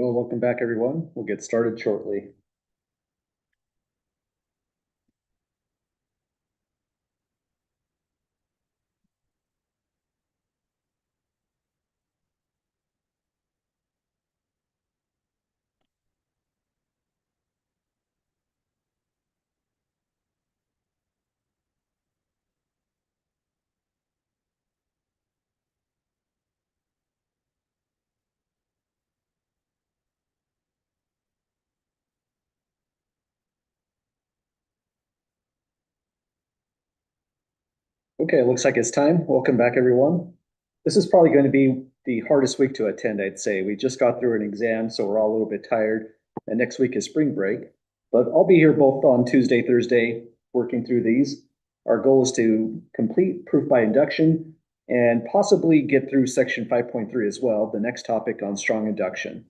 Well, welcome back, everyone. We'll get started shortly. Okay, it looks like it's time. Welcome back, everyone. This is probably going to be the hardest week to attend, I'd say. We just got through an exam, so we're all a little bit tired. And next week is spring break. But I'll be here both on Tuesday, Thursday, working through these. Our goal is to complete proof by induction and possibly get through section 5.3 as well, the next topic on strong induction.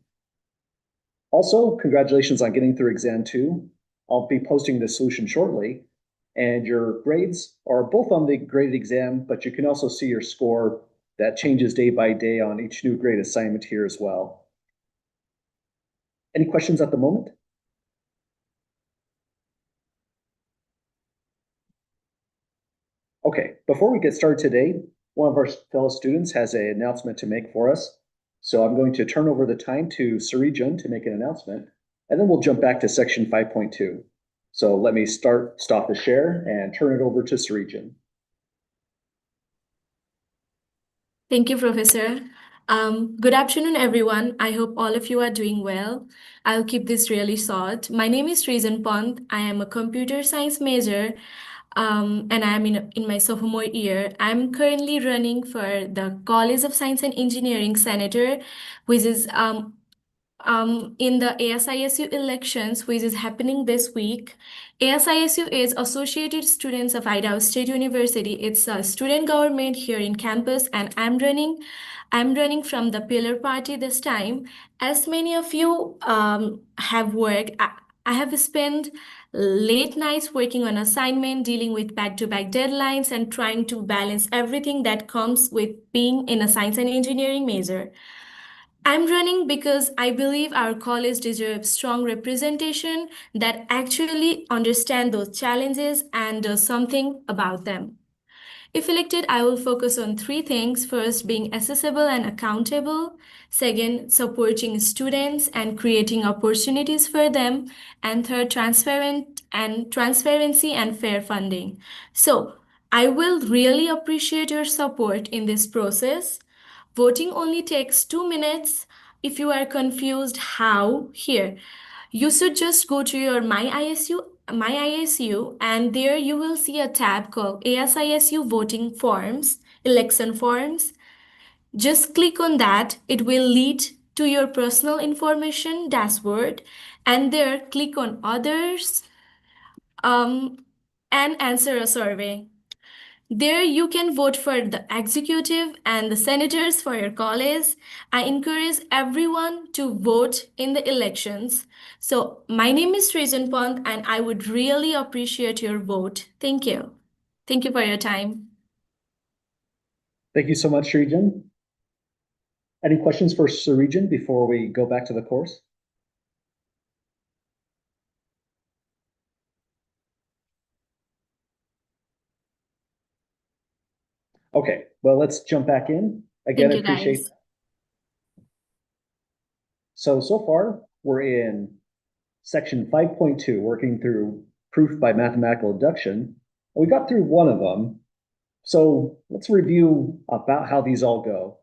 Also, congratulations on getting through exam 2. I'll be posting the solution shortly. And your grades are both on the graded exam, but you can also see your score that changes day by day on each new grade assignment here as well. Any questions at the moment? Okay, before we get started today, one of our fellow students has an announcement to make for us. So I'm going to turn over the time to Sarijan to make an announcement, and then we'll jump back to section 5.2. So let me stop the share and turn it over to Sarijan. Thank you, Professor. Good afternoon, everyone. I hope all of you are doing well. I'll keep this really short. My name is Srijan Pant. I am a computer science major, and I'm in my sophomore year. I'm currently running for the College of Science and Engineering Senator, which is in the ASISU elections, which is happening this week. ASISU is Associated Students of Idaho State University. It's a student government here in campus, and I'm running from the Pillar Party this time. As many of you have worked, I have spent late nights working on assignment, dealing with back-to-back deadlines, and trying to balance everything that comes with being in a science and engineering major. I'm running because I believe our college deserves strong representation that actually understand those challenges and does something about them. If elected, I will focus on three things. First, being accessible and accountable. Second, supporting students and creating opportunities for them. And third, transparency and fair funding. So, I will really appreciate your support in this process. Voting only takes 2 minutes. If you are confused how, here, you should just go to your My ISU, and there you will see a tab called ASISU Voting Forms, Election Forms. Just click on that. It will lead to your personal information dashboard, and there click on Others um, and answer a survey. There you can vote for the executive and the senators for your college. I encourage everyone to vote in the elections. So my name is Srijan Pant, and I would really appreciate your vote. Thank you. Thank you for your time. Thank you so much, Srijan. Any questions for Sarijan before we go back to the course? Okay, well, let's jump back in. Again, Thank I you, appreciate. guys. So far, we're in section 5.2, working through proof by mathematical induction. We got through one of them. So let's review about how these all go.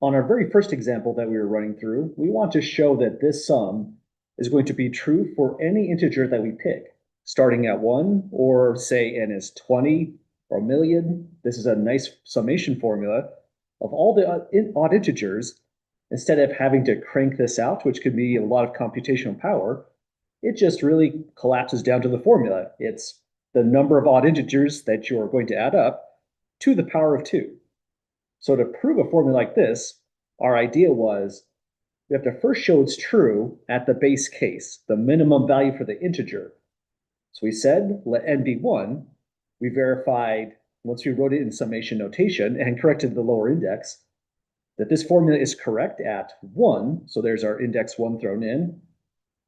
On our very first example that we were running through, we want to show that this sum is going to be true for any integer that we pick, starting at 1, or say n is 20 or a million. This is a nice summation formula of all the odd integers. Instead of having to crank this out, which could be a lot of computational power, it just really collapses down to the formula. It's the number of odd integers that you're going to add up to the power of 2. So to prove a formula like this, our idea was we have to first show it's true at the base case, the minimum value for the integer. So we said let n be 1. We verified once we wrote it in summation notation and corrected the lower index that this formula is correct at 1, so there's our index 1 thrown in.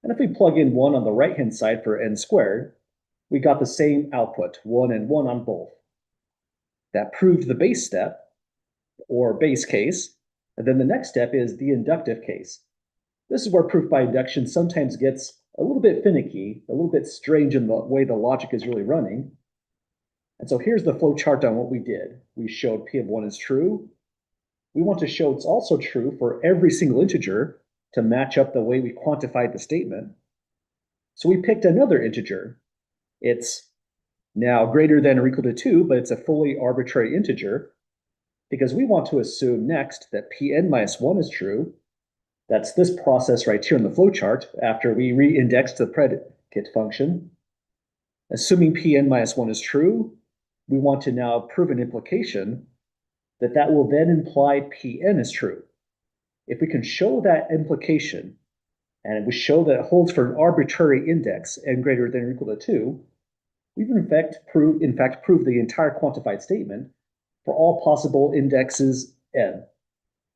And if we plug in 1 on the right-hand side for n squared, we got the same output, 1 and 1 on both. That proved the base step, or base case, and then the next step is the inductive case. This is where proof by induction sometimes gets a little bit finicky, a little bit strange in the way the logic is really running. And so here's the flow chart on what we did. We showed P of 1 is true. We want to show it's also true for every single integer to match up the way we quantified the statement. So we picked another integer. It's now greater than or equal to 2, but it's a fully arbitrary integer because we want to assume next that Pn minus 1 is true. That's this process right here in the flowchart after we re-indexed the predicate function. Assuming Pn minus 1 is true, we want to now prove an implication that will then imply Pn is true. If we can show that implication, and we show that it holds for an arbitrary index n greater than or equal to 2, we've in fact proved the entire quantified statement for all possible indexes n.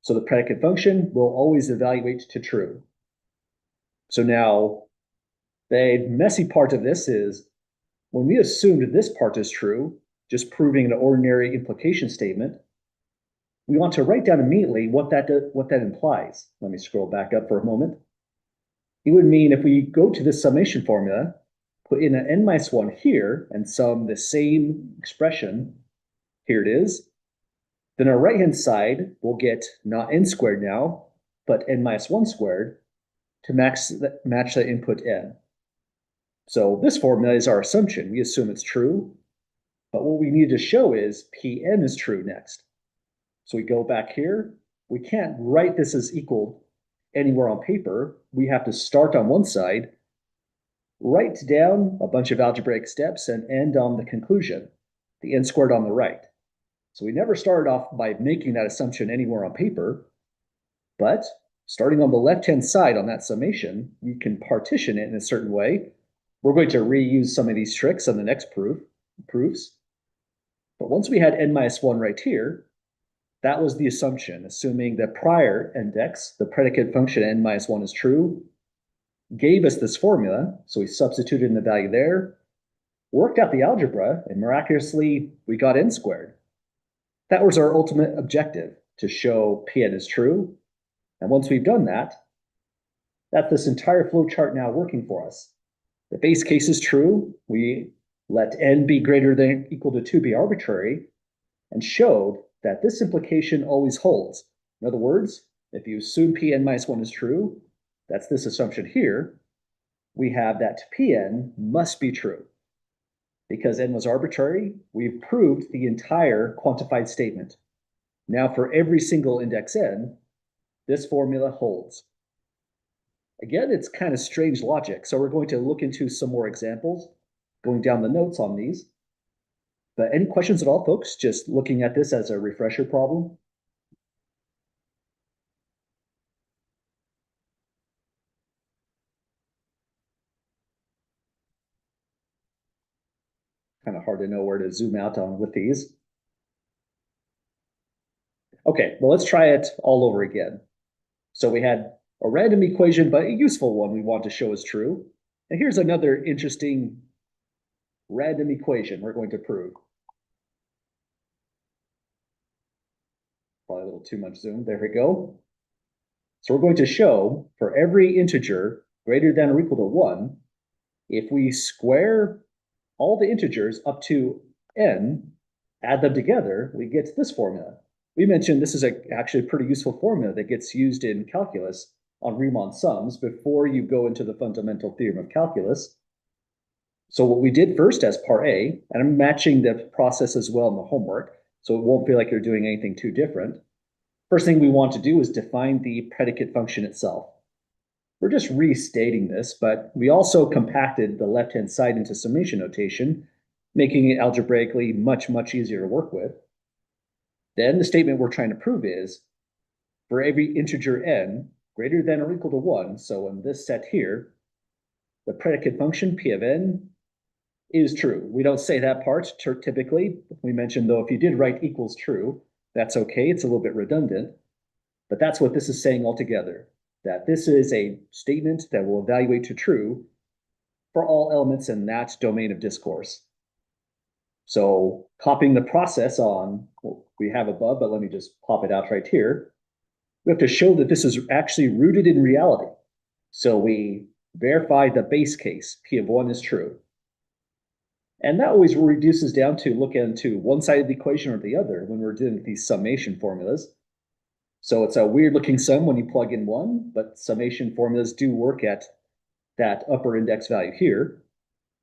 So the predicate function will always evaluate to true. So now the messy part of this is when we assumed this part is true, just proving an ordinary implication statement, we want to write down immediately what that implies. Let me scroll back up for a moment. It would mean if we go to this summation formula, put in an n minus 1 here and sum the same expression, here it is, then our right-hand side will get not n squared now, but n minus 1 squared to match the input n. So this formula is our assumption. We assume it's true, but what we need to show is Pn is true next. So we go back here. We can't write this as equal anywhere on paper. We have to start on one side, write down a bunch of algebraic steps, and end on the conclusion, the n squared on the right. So we never started off by making that assumption anywhere on paper, but starting on the left-hand side on that summation, we can partition it in a certain way. We're going to reuse some of these tricks on the next proofs. But once we had n minus 1 right here, that was the assumption, assuming the prior index, the predicate function n minus 1 is true, gave us this formula. So we substituted in the value there, worked out the algebra, and miraculously, we got n squared. That was our ultimate objective, to show Pn is true. And once we've done that, that's this entire flowchart now working for us. The base case is true. We let n be greater than or equal to 2 be arbitrary, and showed that this implication always holds. In other words, if you assume Pn minus 1 is true, that's this assumption here, we have that Pn must be true. Because n was arbitrary, we've proved the entire quantified statement. Now for every single index n, this formula holds. Again, it's kind of strange logic, so we're going to look into some more examples, going down the notes on these. But any questions at all, folks? Just looking at this as a refresher problem. Kind of hard to know where to zoom out on with these. Okay, well, let's try it all over again. So we had a random equation, but a useful one we want to show is true. And here's another interesting random equation we're going to prove. Probably a little too much zoom. There we go. So we're going to show for every integer greater than or equal to 1, if we square all the integers up to n, add them together, we get this formula. We mentioned this is actually a pretty useful formula that gets used in calculus on Riemann sums before you go into the fundamental theorem of calculus. So what we did first as part A, and I'm matching the process as well in the homework, so it won't feel like you're doing anything too different. First thing we want to do is define the predicate function itself. We're just restating this, but we also compacted the left-hand side into summation notation, making it algebraically much, much easier to work with. Then the statement we're trying to prove is, for every integer n greater than or equal to 1, so in this set here, the predicate function p of n is true. We don't say that part typically. We mentioned, though, if you did write equals true, that's okay. It's a little bit redundant. But that's what this is saying altogether, that this is a statement that will evaluate to true for all elements in that domain of discourse. So copying the process on what we have above, but let me just pop it out right here. We have to show that this is actually rooted in reality. So we verify the base case, P of 1 is true. And that always reduces down to look into one side of the equation or the other when we're doing these summation formulas. So it's a weird looking sum when you plug in 1, but summation formulas do work at that upper index value here.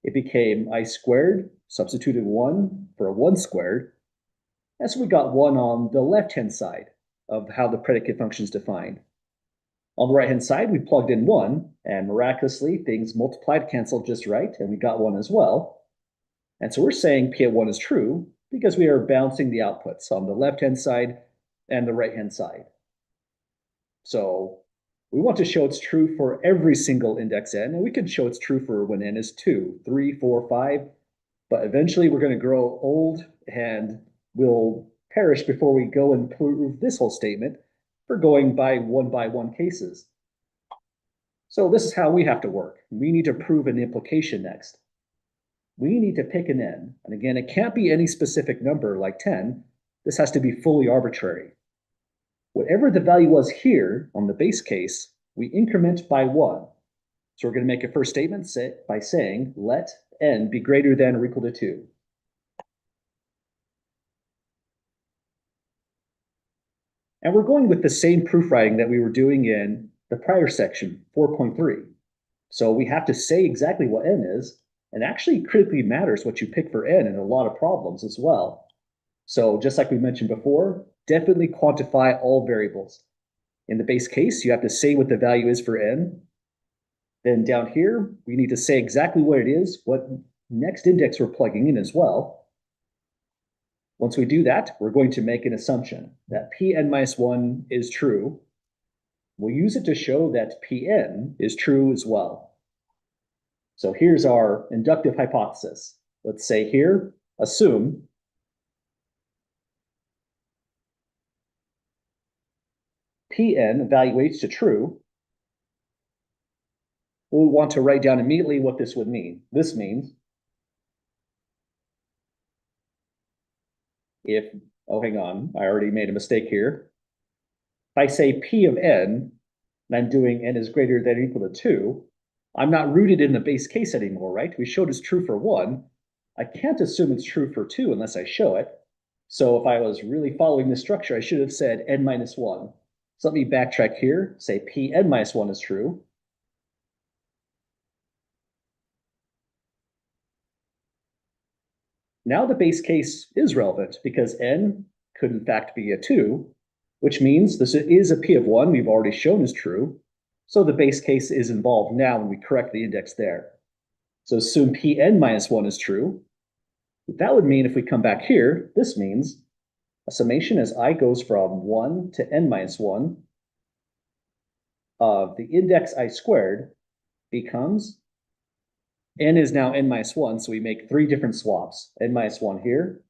It became I squared, substituted 1 for a 1 squared. And so we got 1 on the left-hand side of how the predicate function is defined. On the right-hand side, we plugged in 1, and miraculously, things multiplied, canceled just right, and we got 1 as well. And so we're saying P of 1 is true because we are balancing the outputs on the left-hand side and the right-hand side. So we want to show it's true for every single index n, and we can show it's true for when n is 2, 3, 4, 5, but eventually we're going to grow old and we'll perish before we go and prove this whole statement for going by one cases. So this is how we have to work. We need to prove an implication next. We need to pick an n, and again, it can't be any specific number like 10. This has to be fully arbitrary. Whatever the value was here on the base case, we increment by 1. So we're going to make a first statement by saying, let n be greater than or equal to 2. And we're going with the same proof writing that we were doing in the prior section, 4.3. So we have to say exactly what n is, and actually critically matters what you pick for n in a lot of problems as well. So just like we mentioned before, definitely quantify all variables. In the base case, you have to say what the value is for n. Then down here, we need to say exactly what it is, what next index we're plugging in as well. Once we do that, we're going to make an assumption that Pn minus 1 is true. We'll use it to show that Pn is true as well. So here's our inductive hypothesis. Let's say here, assume Pn evaluates to true. We'll want to write down immediately what this would mean. This means if, oh, hang on, I already made a mistake here. If I say P of n, and I'm doing n is greater than or equal to 2, I'm not rooted in the base case anymore, right? We showed it's true for 1. I can't assume it's true for 2 unless I show it. So if I was really following this structure, I should have said n minus 1. So let me backtrack here, say Pn minus 1 is true. Now the base case is relevant because n could in fact be a 2, which means this is a P of 1 we've already shown is true. So the base case is involved now when we correct the index there. So assume Pn minus 1 is true. That would mean if we come back here, this means a summation as I goes from 1 to n minus 1 of the index I squared becomes n is now n minus 1, so we make 3 different swaps. N minus 1 here,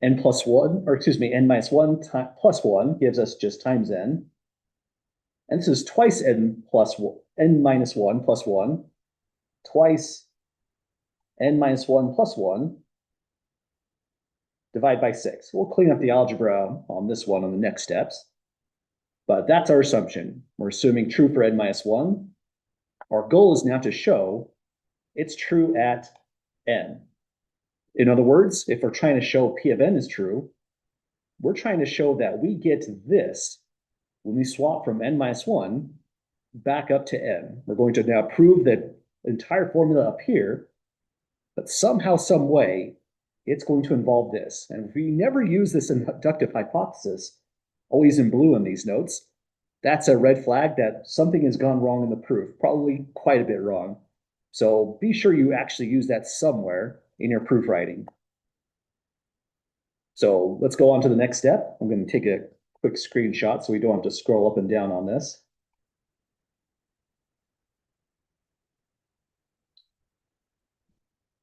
n plus 1, or excuse me, n minus 1 plus 1 gives us just times n. And this is twice n plus 1, n minus 1 plus 1, twice n minus 1 plus 1, divide by 6. We'll clean up the algebra on this one on the next steps. But that's our assumption. We're assuming true for n minus 1. Our goal is now to show it's true at n. In other words, if we're trying to show P of n is true, we're trying to show that we get this when we swap from n minus 1 back up to n. We're going to now prove that entire formula up here, but somehow, some way, it's going to involve this. And if we never use this inductive hypothesis, always in blue in these notes, that's a red flag that something has gone wrong in the proof, probably quite a bit wrong. So be sure you actually use that somewhere in your proof writing. So let's go on to the next step. I'm going to take a quick screenshot so we don't have to scroll up and down on this.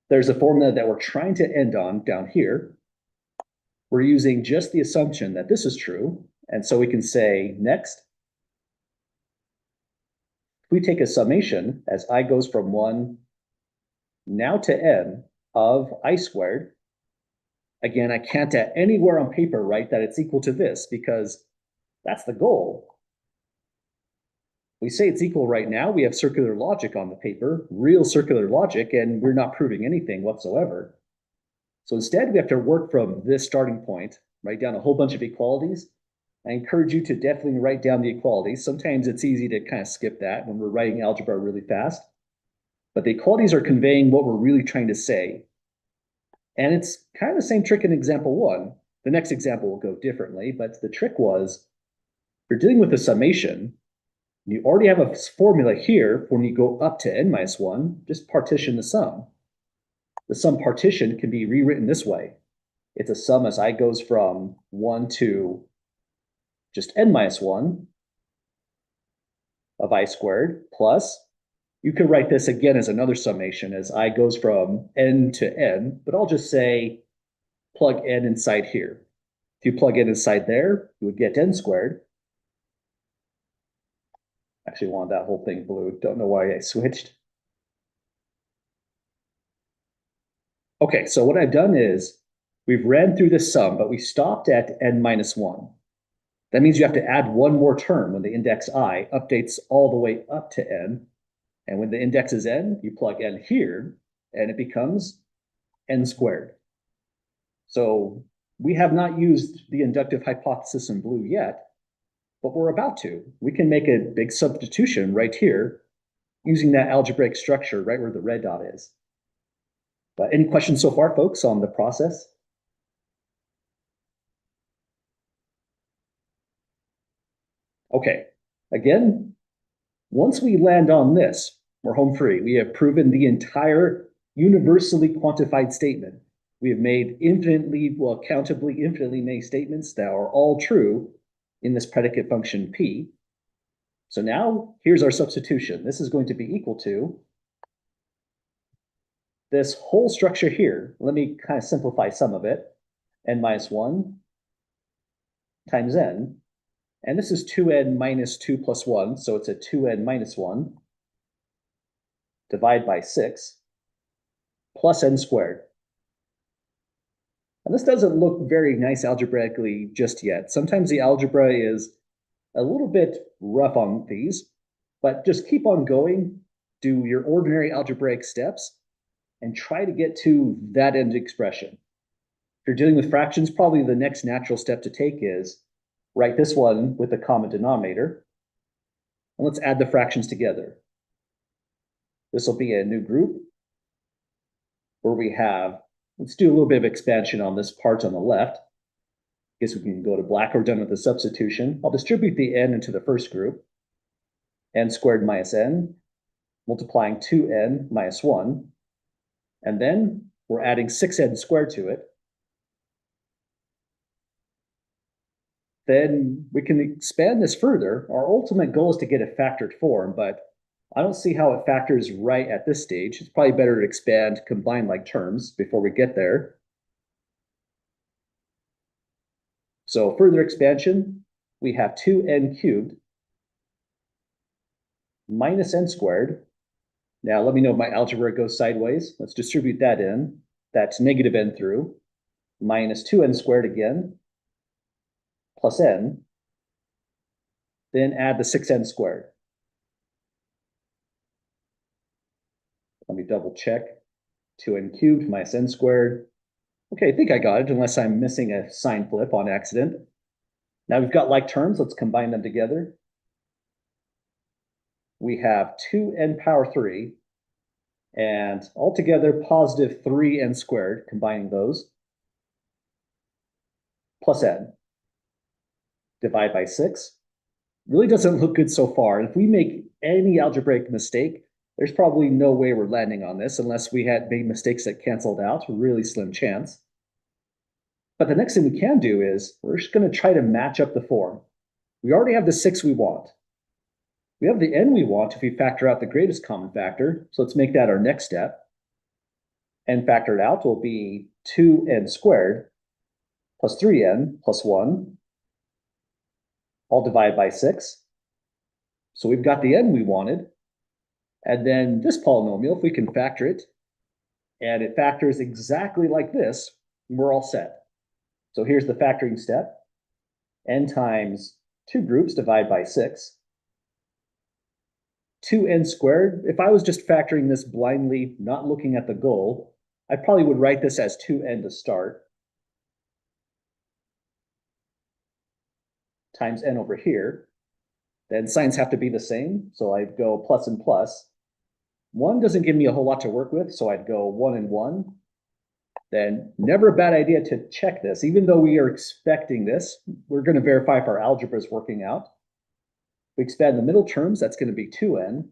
There's a formula that we're trying to end on down here. We're using just the assumption that this is true, And so we can say next. If we take a summation as I goes from 1 now to n of I squared, again, I can't at anywhere on paper write that it's equal to this because that's the goal. We say it's equal right now. We have circular logic on the paper, real circular logic, and we're not proving anything whatsoever. So instead, we have to work from this starting point, write down a whole bunch of equalities. I encourage you to definitely write down the equalities. Sometimes it's easy to kind of skip that when we're writing algebra really fast. But the equalities are conveying what we're really trying to say. And it's kind of the same trick in example 1. The next example will go differently, but the trick was, you're dealing with a summation. You already have a formula here when you go up to n minus 1, just partition the sum. The sum partition can be rewritten this way. It's a sum as I goes from 1 to just n minus 1 of I squared plus, you could write this again as another summation as I goes from n to n, but I'll just say plug n inside here. If you plug n inside there, you would get n squared. Actually want that whole thing blue. Don't know why I switched. Okay, so what I've done is we've ran through the sum, but we stopped at n minus 1. That means you have to add one more term when the index I updates all the way up to n. And when the index is n, you plug n here, and it becomes n squared. So we have not used the inductive hypothesis in blue yet, but we're about to. We can make a big substitution right here using that algebraic structure right where the red dot is. But any questions so far, folks, on the process? Okay, again, once we land on this, we're home free. We have proven the entire universally quantified statement. We have made countably infinitely many statements that are all true in this predicate function P. So now here's our substitution. This is going to be equal to this whole structure here. Let me kind of simplify some of it. N minus 1 times n. And this is 2n minus 2 plus 1, so it's a 2n minus 1. Divide by 6 plus n squared. And this doesn't look very nice algebraically just yet. Sometimes the algebra is a little bit rough on these, but just keep on going, do your ordinary algebraic steps, and try to get to that end expression. If you're dealing with fractions, probably the next natural step to take is write this one with a common denominator, and let's add the fractions together. This will be a new group where we have, let's do a little bit of expansion on this part on the left. I guess we can go to black. We're done with the substitution. I'll distribute the n into the first group. N squared minus n, multiplying 2n minus 1. And then we're adding 6n squared to it. Then we can expand this further. Our ultimate goal is to get a factored form, but I don't see how it factors right at this stage. It's probably better to expand combined like terms before we get there. So further expansion, we have 2n cubed minus n squared. Now let me know if my algebra goes sideways. Let's distribute that in. That's negative n through, minus 2n squared again, plus n. Then add the 6n squared. Let me double check. 2n cubed minus n squared. Okay, I think I got it, unless I'm missing a sign flip on accident. Now we've got like terms. Let's combine them together. We have 2n power 3, and altogether positive 3n squared, combining those, plus n. Divide by 6. Really doesn't look good so far. If we make any algebraic mistake, there's probably no way we're landing on this unless we had made mistakes that canceled out, really slim chance. But the next thing we can do is we're just going to try to match up the form. We already have the 6 we want. We have the n we want if we factor out the greatest common factor. So let's make that our next step. N factored out will be 2n squared plus 3n plus 1. all divided by 6. So we've got the n we wanted. And then this polynomial, if we can factor it, and it factors exactly like this, we're all set. So here's the factoring step. N times 2 groups divided by 6. 2n squared. If I was just factoring this blindly, not looking at the goal, I probably would write this as 2n to start. Times n over here. Then signs have to be the same, so I'd go plus and plus. 1 doesn't give me a whole lot to work with, so I'd go 1 and 1. Then never a bad idea to check this. Even though we are expecting this, we're going to verify if our algebra is working out. We expand the middle terms, that's going to be 2n.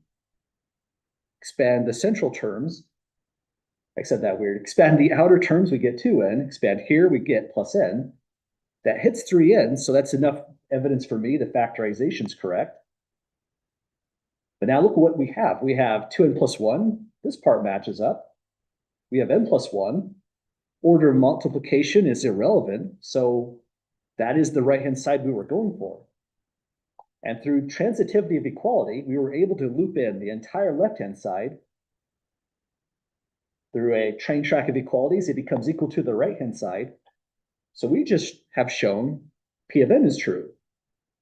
Expand the central terms. I said that weird. Expand the outer terms, we get 2n. Expand here, we get plus n. That hits 3n, so that's enough evidence for me the factorization is correct. But now look at what we have. We have 2n plus 1. This part matches up. We have n plus 1. Order of multiplication is irrelevant, so that is the right-hand side we were going for. And through transitivity of equality, we were able to loop in the entire left-hand side. Through a train track of equalities, it becomes equal to the right-hand side. So we just have shown P of n is true,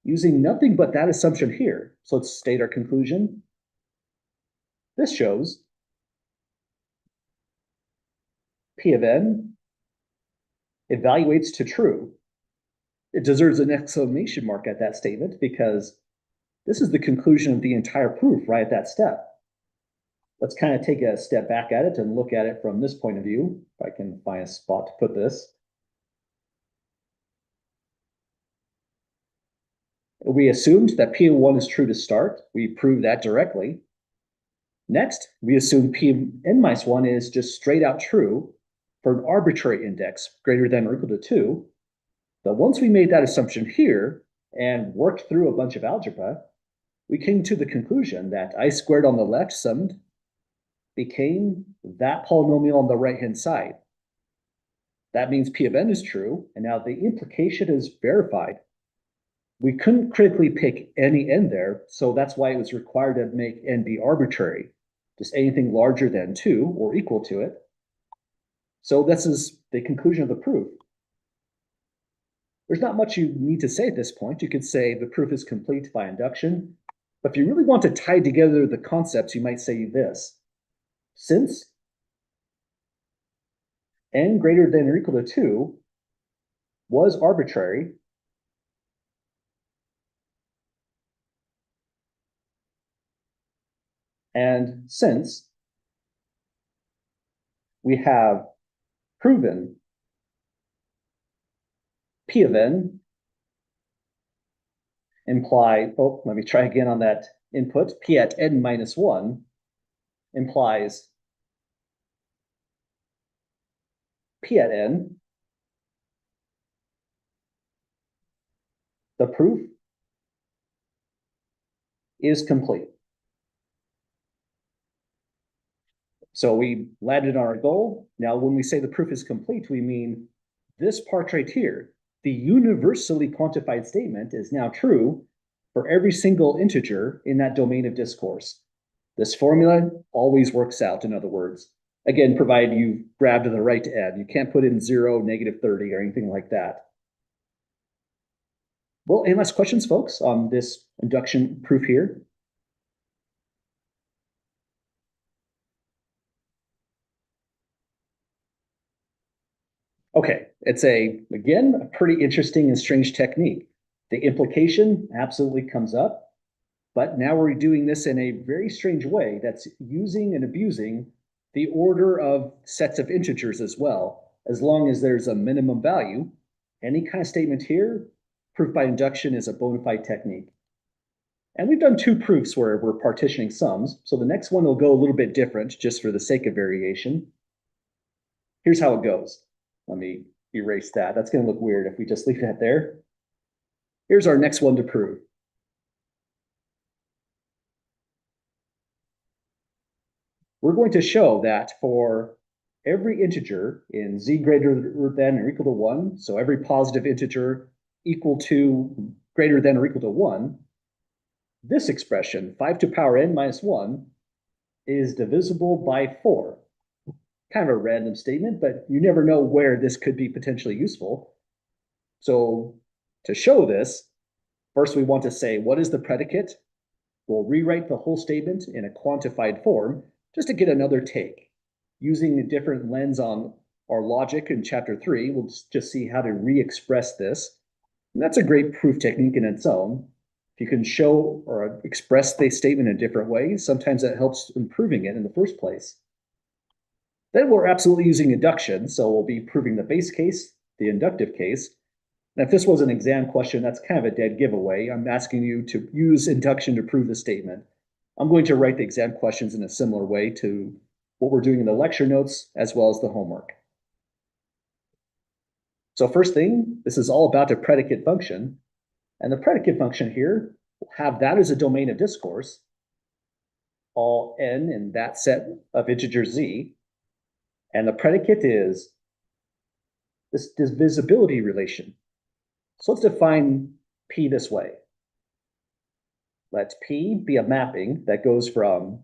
using nothing but that assumption here. So let's state our conclusion. This shows P of n evaluates to true. It deserves an exclamation mark at that statement because this is the conclusion of the entire proof right at that step. Let's kind of take a step back at it and look at it from this point of view. If I can find a spot to put this. We assumed that P of 1 is true to start. We proved that directly. Next, we assume P of n minus 1 is just straight out true for an arbitrary index greater than or equal to 2. But once we made that assumption here and worked through a bunch of algebra, we came to the conclusion that I squared on the left summed became that polynomial on the right-hand side. That means P of n is true, and now the implication is verified. We couldn't critically pick any n there, so that's why it was required to make n be arbitrary, just anything larger than 2 or equal to it. So this is the conclusion of the proof. There's not much you need to say at this point. You could say the proof is complete by induction, but if you really want to tie together the concepts, you might say this. Since n greater than or equal to 2 was arbitrary, and since we have proven P of n imply, let me try again on that input, P at n minus 1 implies P at n, the proof is complete. So we landed on our goal. Now, when we say the proof is complete, we mean this part right here. The universally quantified statement is now true for every single integer in that domain of discourse. This formula always works out, in other words. Again, provided you grab to the right end. You can't put in 0, -30, or anything like that. Well, any last questions, folks, on this induction proof here? Okay, it's again, a pretty interesting and strange technique. The implication absolutely comes up, but now we're doing this in a very strange way that's using and abusing the order of sets of integers as well, as long as there's a minimum value. Any kind of statement here, proof by induction is a bona fide technique. And we've done 2 proofs where we're partitioning sums, so the next one will go a little bit different just for the sake of variation. Here's how it goes. Let me erase that. That's going to look weird if we just leave that there. Here's our next one to prove. We're going to show that for every integer in z greater than or equal to 1, so every positive integer equal to greater than or equal to 1, this expression, 5 to the power n minus 1, is divisible by 4. Kind of a random statement, but you never know where this could be potentially useful. So to show this, first we want to say, what is the predicate? We'll rewrite the whole statement in a quantified form just to get another take. Using a different lens on our logic in chapter 3, we'll just see how to re-express this. And that's a great proof technique in its own. If you can show or express the statement in a different way, sometimes that helps improving it in the first place. Then we're absolutely using induction, so we'll be proving the base case, the inductive case. And if this was an exam question, that's kind of a dead giveaway. I'm asking you to use induction to prove the statement. I'm going to write the exam questions in a similar way to what we're doing in the lecture notes, as well as the homework. So first thing, this is all about a predicate function. And the predicate function here, we'll have that as a domain of discourse, all n in that set of integers z. And the predicate is this divisibility relation. So let's define P this way. Let P be a mapping that goes from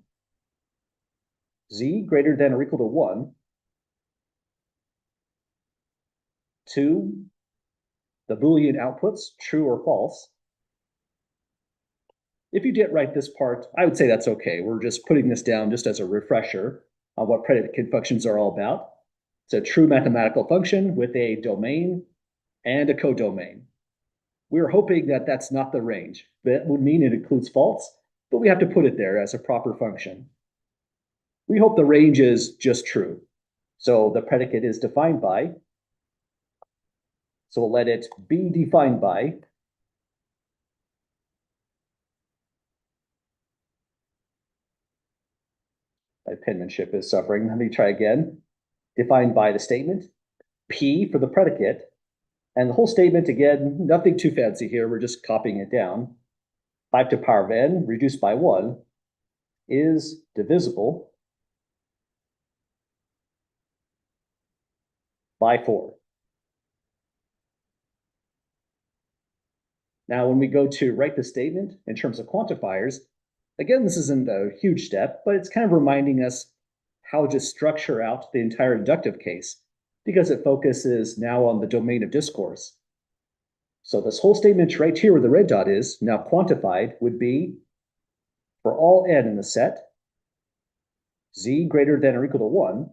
z greater than or equal to 1 to the Boolean outputs, true or false. If you didn't write this part, I would say that's okay. We're just putting this down just as a refresher on what predicate functions are all about. It's a true mathematical function with a domain and a codomain. We're hoping that that's not the range. That would mean it includes false, but we have to put it there as a proper function. We hope the range is just true. So the predicate is defined by, so we'll let it be defined by my penmanship is suffering. Let me try again. Defined by the statement, P for the predicate, and the whole statement, again, nothing too fancy here. We're just copying it down. 5 to the power of n reduced by 1 is divisible by 4. Now, when we go to write the statement in terms of quantifiers, again, this isn't a huge step, but it's kind of reminding us how to structure out the entire inductive case, because it focuses now on the domain of discourse. So this whole statement right here where the red dot is, now quantified, would be for all n in the set, z greater than or equal to 1,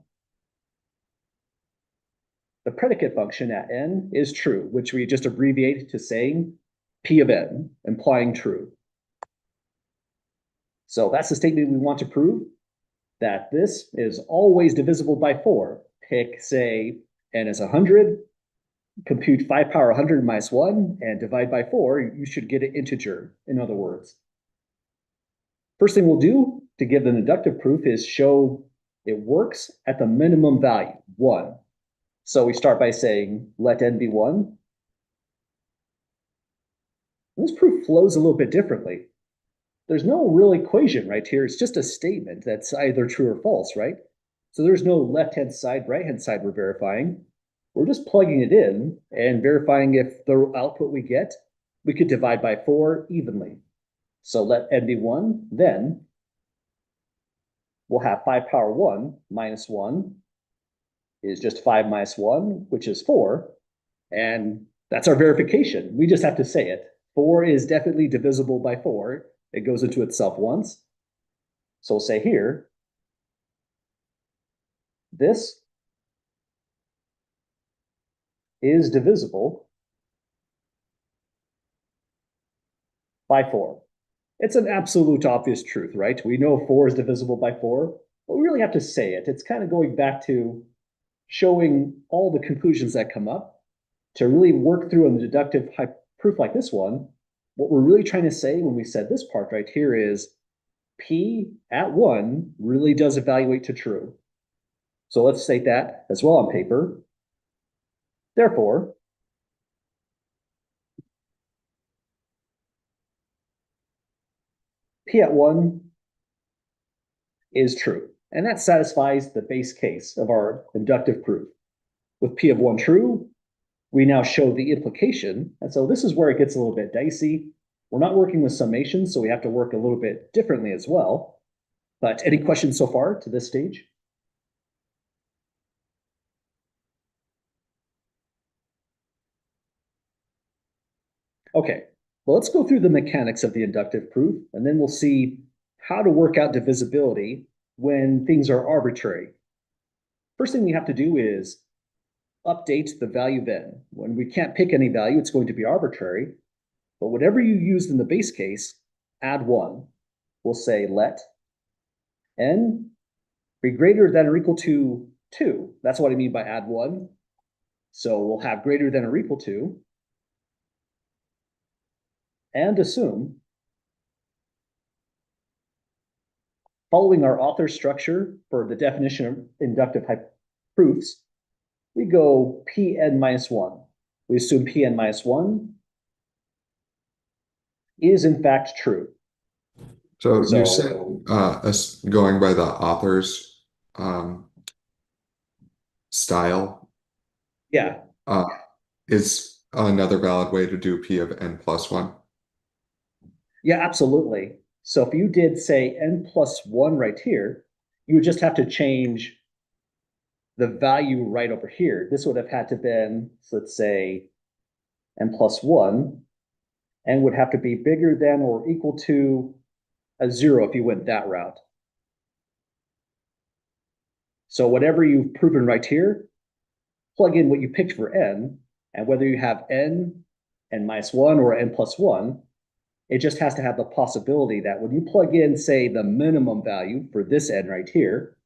the predicate function at n is true, which we just abbreviate to saying P of n, implying true. So that's the statement we want to prove, that this is always divisible by 4. Pick, say, n is 100, compute 5 power 100 minus 1, and divide by 4, you should get an integer, in other words. First thing we'll do to give an inductive proof is show it works at the minimum value, 1. So we start by saying, let n be 1. This proof flows a little bit differently. There's no real equation right here. It's just a statement that's either true or false, right? So there's no left-hand side, right-hand side we're verifying. We're just plugging it in and verifying if the output we get, we could divide by 4 evenly. So let n be 1, then we'll have 5 power 1 minus 1 is just 5 minus 1, which is 4. And that's our verification. We just have to say it. 4 is definitely divisible by 4. It goes into itself once. So we'll say here, this is divisible by 4. It's an absolute obvious truth, right? We know 4 is divisible by 4, but we really have to say it. It's kind of going back to showing all the conclusions that come up to really work through a deductive proof like this one. What we're really trying to say when we said this part right here is P at 1 really does evaluate to true. So let's state that as well on paper. Therefore, P at 1 is true. And that satisfies the base case of our inductive proof. With P of 1 true, we now show the implication. And so this is where it gets a little bit dicey. We're not working with summations, so we have to work a little bit differently as well. But any questions so far to this stage? Okay, well, let's go through the mechanics of the inductive proof, and then we'll see how to work out divisibility when things are arbitrary. First thing we have to do is update the value then. When we can't pick any value, it's going to be arbitrary. But whatever you used in the base case, add 1. We'll say let n be greater than or equal to 2. That's what I mean by add 1. So we'll have greater than or equal to, and assume, following our author structure for the definition of inductive proofs, we go Pn minus 1. We assume Pn minus 1 is in fact true. So you said going by the author's style Yeah, is another valid way to do P of n plus 1. yeah, absolutely. So if you did say n plus 1 right here, you would just have to change the value right over here. This would have had to been, so let's say, n plus 1, and would have to be bigger than or equal to a 0 if you went that route. So whatever you've proven right here, plug in what you picked for n, and whether you have n minus 1 or n plus 1, it just has to have the possibility that when you plug in, say, the minimum value for this n right here,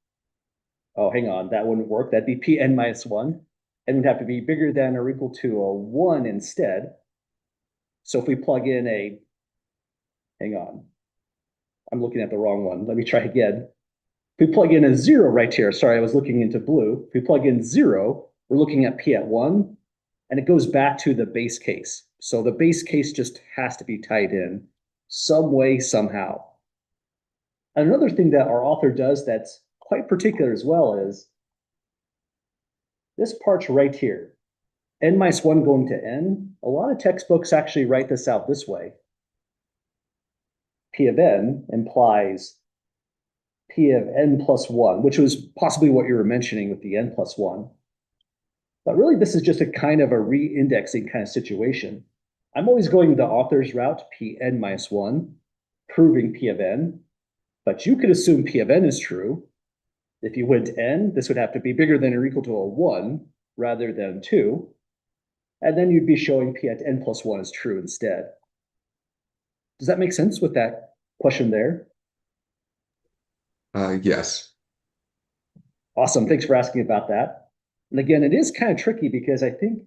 oh, hang on, that wouldn't work. That'd be Pn minus 1, and would have to be bigger than or equal to a 1 instead. So if we plug in hang on, I'm looking at the wrong one. Let me try again. If we plug in a 0 right here, sorry, I was looking into blue. If we plug in 0, we're looking at P at 1, and it goes back to the base case. So the base case just has to be tied in some way, somehow. Another thing that our author does that's quite particular as well is this part's right here. N minus 1 going to n. A lot of textbooks actually write this out this way. P of n implies P of n plus 1, which was possibly what you were mentioning with the n plus 1. But really, this is just a kind of a re-indexing kind of situation. I'm always going the author's route, Pn minus 1, proving P of n. But you could assume P of n is true. If you went n, this would have to be bigger than or equal to a 1 rather than 2. And then you'd be showing P at n plus 1 is true instead. Does that make sense with that question there? Yes. Awesome. Thanks for asking about that. And again, it is kind of tricky because I think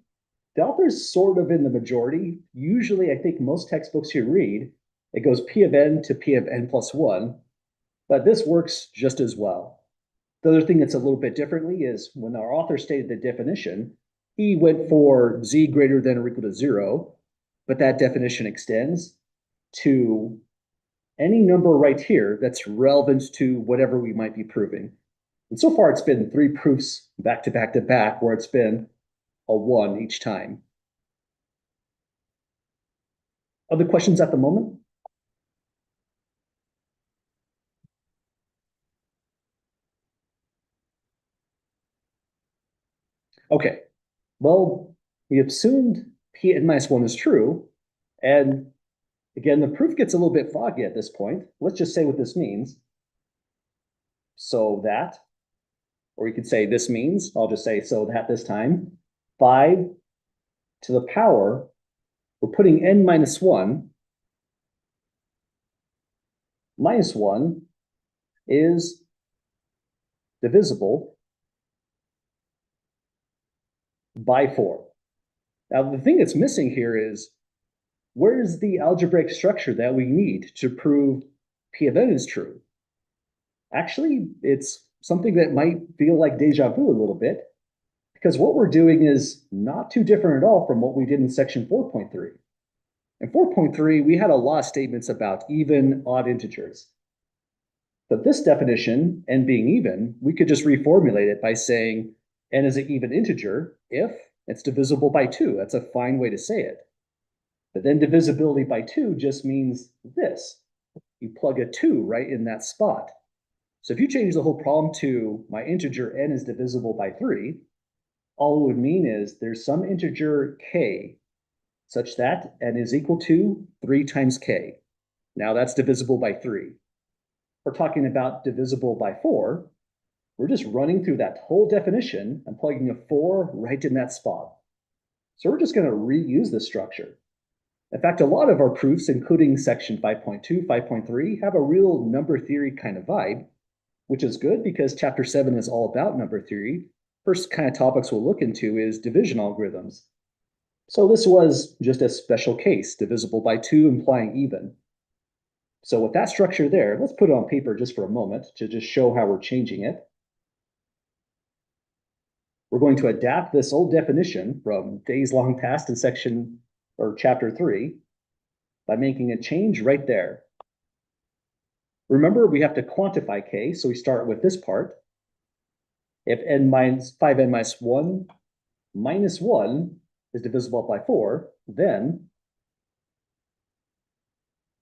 the author's sort of in the majority. Usually, I think most textbooks you read, it goes P of n to P of n plus 1, but this works just as well. The other thing that's a little bit differently is when our author stated the definition, he went for z greater than or equal to 0, but that definition extends to any number right here that's relevant to whatever we might be proving. And so far, it's been 3 proofs back to back to back where it's been a 1 each time. Other questions at the moment? Okay, well, we assumed Pn minus 1 is true, and again, the proof gets a little bit foggy at this point. Let's just say what this means. So that, or you could say this means, I'll just say so that this time, 5 to the power, we're putting n minus 1. Minus 1 is divisible by 4. Now, the thing that's missing here is, where's the algebraic structure that we need to prove P of n is true? Actually, it's something that might feel like deja vu a little bit, because what we're doing is not too different at all from what we did in section 4.3. In 4.3, we had a lot of statements about even, odd integers. But this definition, n being even, we could just reformulate it by saying n is an even integer if It's divisible by 2. That's a fine way to say it. But then divisibility by 2 just means this. You plug a 2 right in that spot. So if you change the whole problem to my integer n is divisible by 3, all it would mean is there's some integer k such that n is equal to 3 times k. Now that's divisible by 3. We're talking about divisible by 4. We're just running through that whole definition and plugging a 4 right in that spot. So we're just going to reuse this structure. In fact, a lot of our proofs, including section 5.2, 5.3, have a real number theory kind of vibe, which is good because chapter 7 is all about number theory. First kind of topics we'll look into is division algorithms. So this was just a special case, divisible by 2 implying even. So with that structure there, let's put it on paper just for a moment to just show how we're changing it. We're going to adapt this old definition from days long past in section or chapter 3 by making a change right there. Remember, we have to quantify k, so we start with this part. If n minus 5n minus 1 minus 1 is divisible by 4, then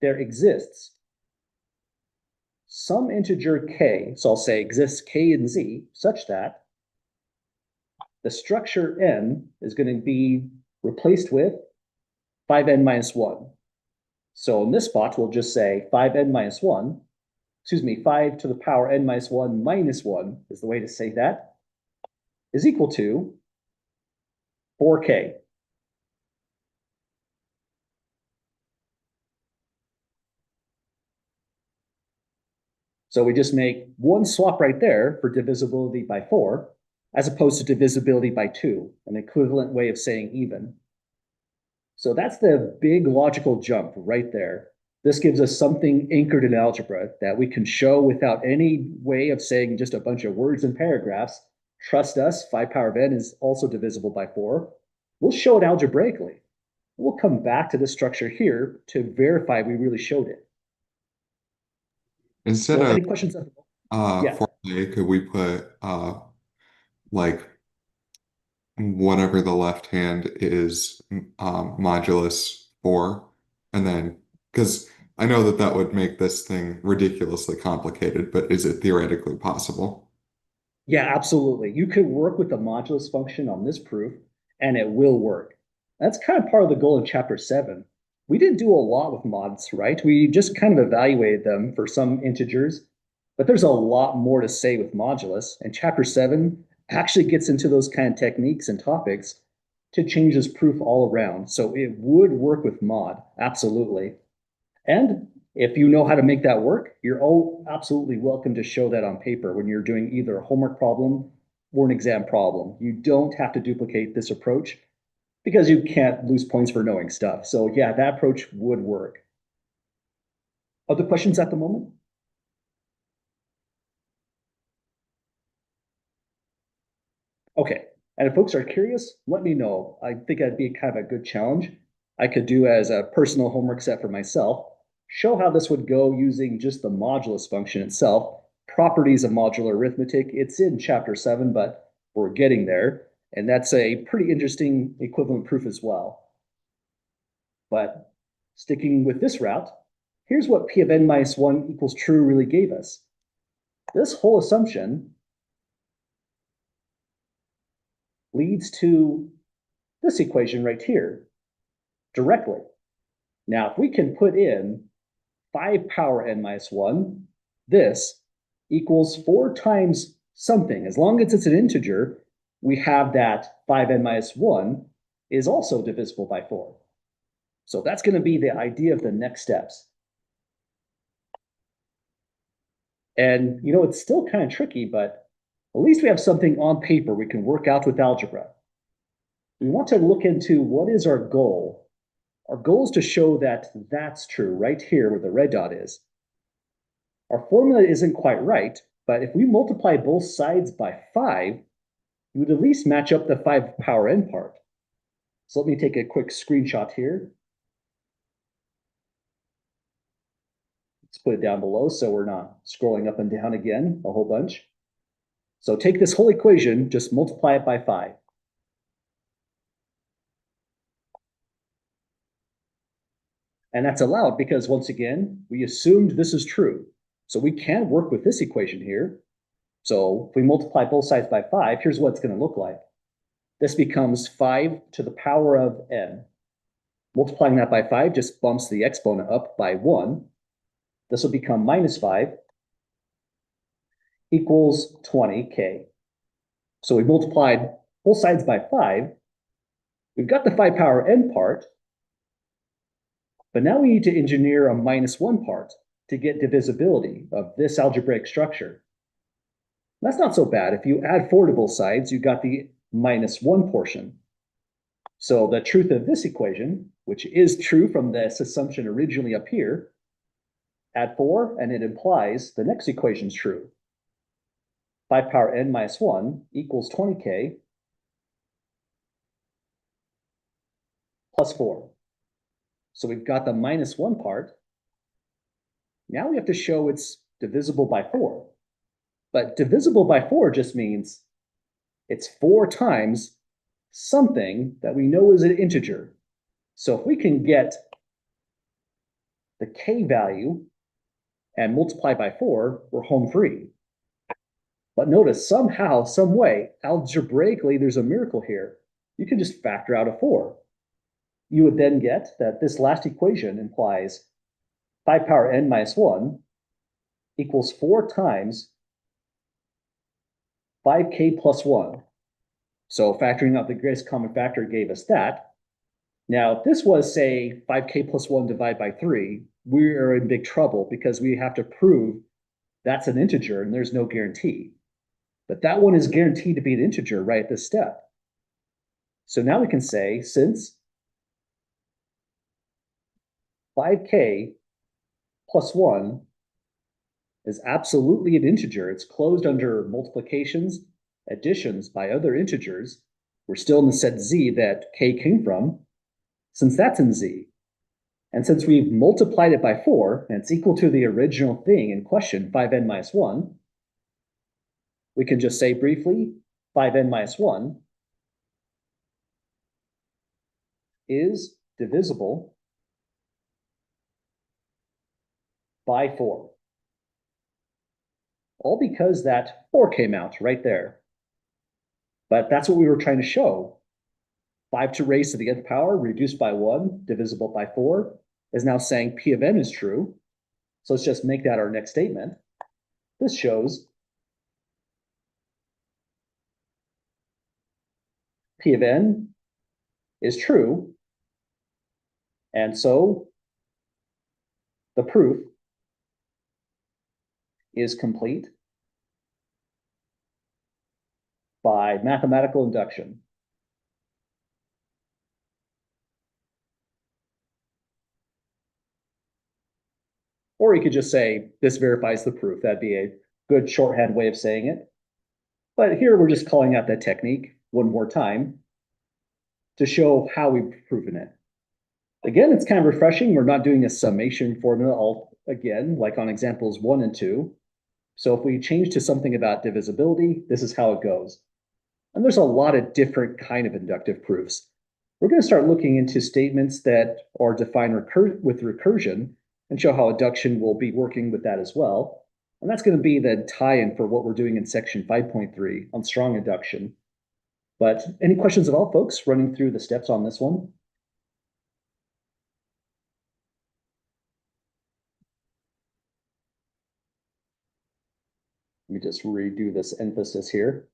there exists some integer k, so I'll say exists k and z, such that the structure n is going to be replaced with 5n minus 1. So in this spot, we'll just say 5n minus 1, 5 to the power n minus 1 minus 1 is the way to say that, is equal to 4k. So we just make one swap right there for divisibility by 4, as opposed to divisibility by 2, an equivalent way of saying even. So that's the big logical jump right there. This gives us something anchored in algebra that we can show without any way of saying just a bunch of words and paragraphs. Trust us, 5 power of n is also divisible by 4. We'll show it algebraically. We'll come back to this structure here to verify we really showed it. Instead Well, of any questions? Yeah. 4k, could we put like whatever the left hand is modulus 4, and then because I know that that would make this thing ridiculously complicated, but is it theoretically possible? Yeah, absolutely. You could work with the modulus function on this proof, and it will work. That's kind of part of the goal of chapter 7. We didn't do a lot with mods, right? We just kind of evaluated them for some integers, but there's a lot more to say with modulus, and chapter 7 actually gets into those kind of techniques and topics to change this proof all around. So it would work with mod, absolutely. And if you know how to make that work, you're all absolutely welcome to show that on paper when you're doing either a homework problem or an exam problem. You don't have to duplicate this approach because you can't lose points for knowing stuff. So yeah, that approach would work. Other questions at the moment? Okay, and if folks are curious, let me know. I think that'd be kind of a good challenge I could do as a personal homework set for myself. Show how this would go using just the modulus function itself. Properties of modular arithmetic, it's in chapter 7, but we're getting there. And that's a pretty interesting equivalent proof as well. But sticking with this route, here's what p of n minus 1 equals true really gave us. This whole assumption leads to this equation right here directly. Now, if we can put in 5 power n minus 1, this equals 4 times something. As long as it's an integer, we have that 5n minus 1 is also divisible by 4. So that's going to be the idea of the next steps. And, you know, it's still kind of tricky, but at least we have something on paper we can work out with algebra. We want to look into what is our goal. Our goal is to show that that's true right here where the red dot is. Our formula isn't quite right, but if we multiply both sides by 5, you would at least match up the 5 power n part. So let me take a quick screenshot here. Let's put it down below so we're not scrolling up and down again a whole bunch. So take this whole equation, just multiply it by 5. And that's allowed because once again, we assumed this is true. So we can work with this equation here. So if we multiply both sides by 5, here's what it's going to look like. This becomes 5 to the power of n. Multiplying that by 5 just bumps the exponent up by 1. This will become minus 5 equals 20k. So we multiplied both sides by 5. We've got the 5 power n part, but now we need to engineer a minus 1 part to get divisibility of this algebraic structure. That's not so bad. If you add 4 to both sides, you got the minus 1 portion. So the truth of this equation, which is true from this assumption originally up here, add 4, and it implies the next equation is true. 5 power n minus 1 equals 20k plus 4. So we've got the minus 1 part. Now we have to show it's divisible by 4. But divisible by 4 just means it's 4 times something that we know is an integer. So if we can get the k value and multiply by 4, we're home free. But notice somehow, some way, algebraically, there's a miracle here. You can just factor out a 4. You would then get that this last equation implies 5 power n minus 1 equals 4 times 5k plus 1. So factoring out the greatest common factor gave us that. Now, if this was, say, 5k plus 1 divided by 3, we are in big trouble because we have to prove that's an integer and there's no guarantee. But that one is guaranteed to be an integer right at this step. So now we can say, since 5k plus 1 is absolutely an integer, it's closed under multiplications, additions by other integers, we're still in the set z that k came from, since that's in z. And since we've multiplied it by 4, and it's equal to the original thing in question, 5n minus 1, we can just say briefly, 5n minus 1 is divisible by 4. All because that 4 came out right there. But that's what we were trying to show. 5 to raise to the nth power reduced by 1, divisible by 4, is now saying P of n is true. So let's just make that our next statement. This shows P of n is true. And so the proof is complete by mathematical induction. Or you could just say, this verifies the proof. That'd be a good shorthand way of saying it. But here we're just calling out that technique one more time to show how we've proven it. Again, it's kind of refreshing. We're not doing a summation formula all again, like on examples 1 and 2. So if we change to something about divisibility, this is how it goes. And there's a lot of different kind of inductive proofs. We're going to start looking into statements that are defined with recursion and show how induction will be working with that as well. And that's going to be the tie-in for what we're doing in section 5.3 on strong induction. But any questions at all, folks, running through the steps on this one? Let me just redo this emphasis here.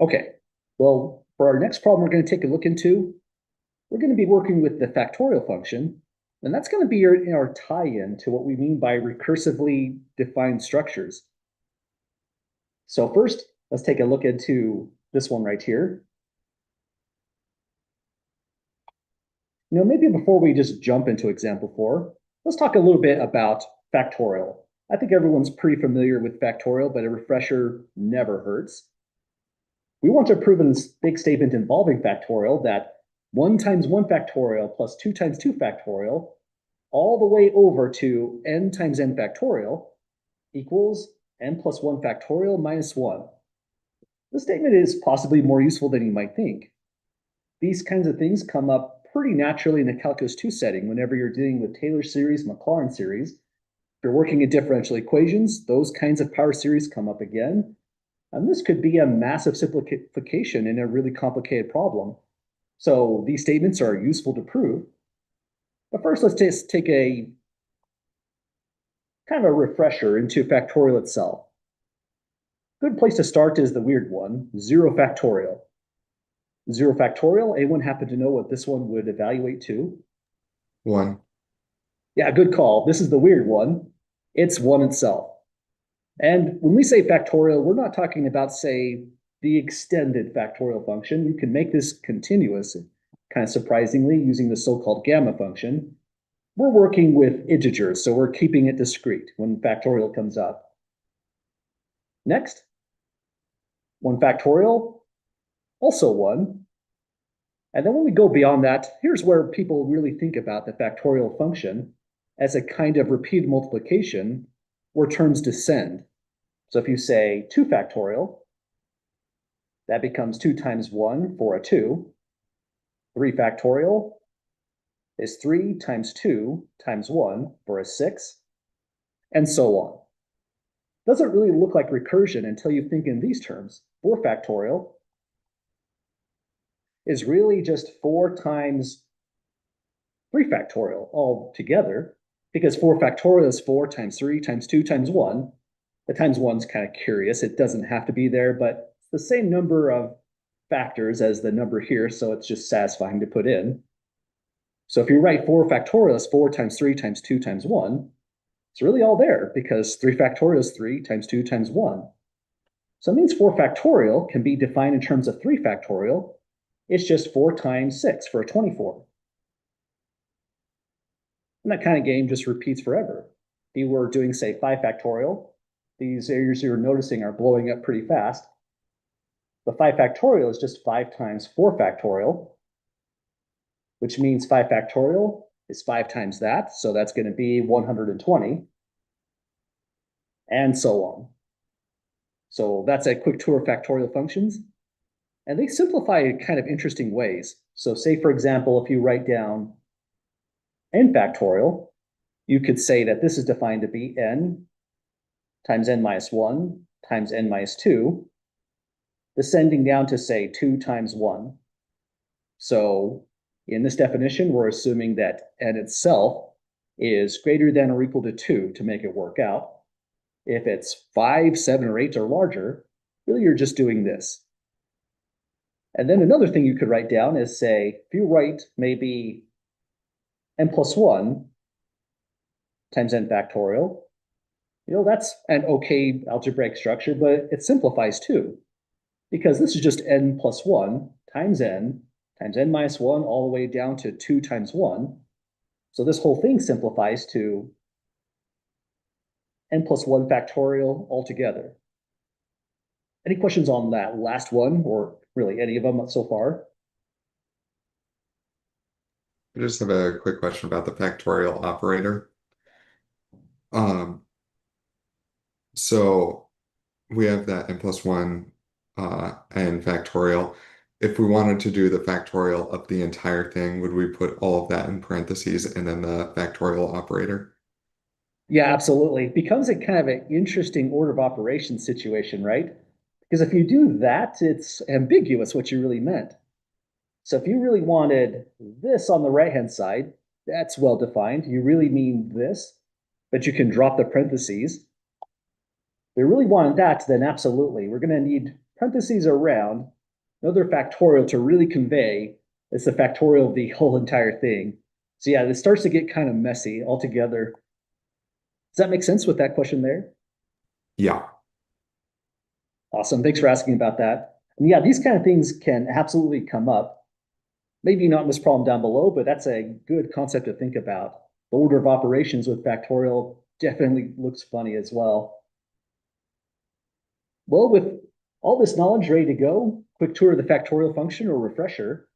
Okay, well, for our next problem we're going to take a look into, we're going to be working with the factorial function, and that's going to be our tie-in to what we mean by recursively defined structures. So first, let's take a look into this one right here. Maybe before we just jump into example 4, let's talk a little bit about factorial. I think everyone's pretty familiar with factorial, but a refresher never hurts. We want to prove in this big statement involving factorial that 1 times 1 factorial plus 2 times 2 factorial all the way over to n times n factorial equals n plus 1 factorial minus 1. This statement is possibly more useful than you might think. These kinds of things come up pretty naturally in a Calculus 2 setting whenever you're dealing with Taylor series, Maclaurin series. If you're working in differential equations, those kinds of power series come up again. And this could be a massive simplification in a really complicated problem. So these statements are useful to prove. But first, let's just take a kind of a refresher into factorial itself. Good place to start is the weird one, 0 factorial. 0 factorial, anyone happen to know what this one would evaluate to? 1. Yeah, good call. This is the weird one. It's 1 itself. And when we say factorial, we're not talking about, say, the extended factorial function. You can make this continuous, kind of surprisingly, using the so-called gamma function. We're working with integers, so we're keeping it discrete when factorial comes up. Next, 1 factorial, also 1. And then when we go beyond that, here's where people really think about the factorial function as a kind of repeated multiplication where terms descend. So if you say 2 factorial, that becomes 2 times 1 for a 2. 3 factorial is 3 times 2 times 1 for a 6, and so on. Doesn't really look like recursion until you think in these terms. 4 factorial is really just 4 times 3 factorial all together, because 4 factorial is 4 times 3 times 2 times 1. The times 1's kind of curious. It doesn't have to be there, but it's the same number of factors as the number here, so it's just satisfying to put in. So if you write 4 factorial as 4 times 3 times 2 times 1, it's really all there because 3 factorial is 3 times 2 times 1. So it means 4 factorial can be defined in terms of 3 factorial. It's just 4 times 6 for a 24. And that kind of game just repeats forever. If you were doing, say, 5 factorial, these areas you're noticing are blowing up pretty fast. The 5 factorial is just 5 times 4 factorial, which means 5 factorial is 5 times that, so that's going to be 120, and so on. So that's a quick tour of factorial functions, and they simplify in kind of interesting ways. So say, for example, if you write down n factorial, you could say that this is defined to be n times n minus 1 times n minus 2, descending down to, say, 2 times 1. So in this definition, we're assuming that n itself is greater than or equal to 2 to make it work out. If it's 5, 7, or 8 or larger, really you're just doing this. And then another thing you could write down is, say, if you write maybe n plus 1 times n factorial, that's an okay algebraic structure, but it simplifies too, because this is just n plus 1 times n minus 1 all the way down to 2 times 1. So this whole thing simplifies to n plus 1 factorial altogether. Any questions on that last one, or really any of them so far? I just have a quick question about the factorial operator. So we have that n plus 1 n factorial. If we wanted to do the factorial of the entire thing, would we put all of that in parentheses and then the factorial operator? Yeah, absolutely. It becomes a kind of an interesting order of operations situation, right? Because if you do that, it's ambiguous what you really meant. So if you really wanted this on the right-hand side, that's well defined. You really mean this, but you can drop the parentheses. If you really wanted that, then absolutely. We're going to need parentheses around another factorial to really convey it's the factorial of the whole entire thing. So yeah, this starts to get kind of messy altogether. Does that make sense with that question there? Yeah. Awesome. Thanks for asking about that. And yeah, these kind of things can absolutely come up. Maybe not in this problem down below, but that's a good concept to think about. The order of operations with factorial definitely looks funny as well. Well, with all this knowledge ready to go, quick tour of the factorial function or refresher.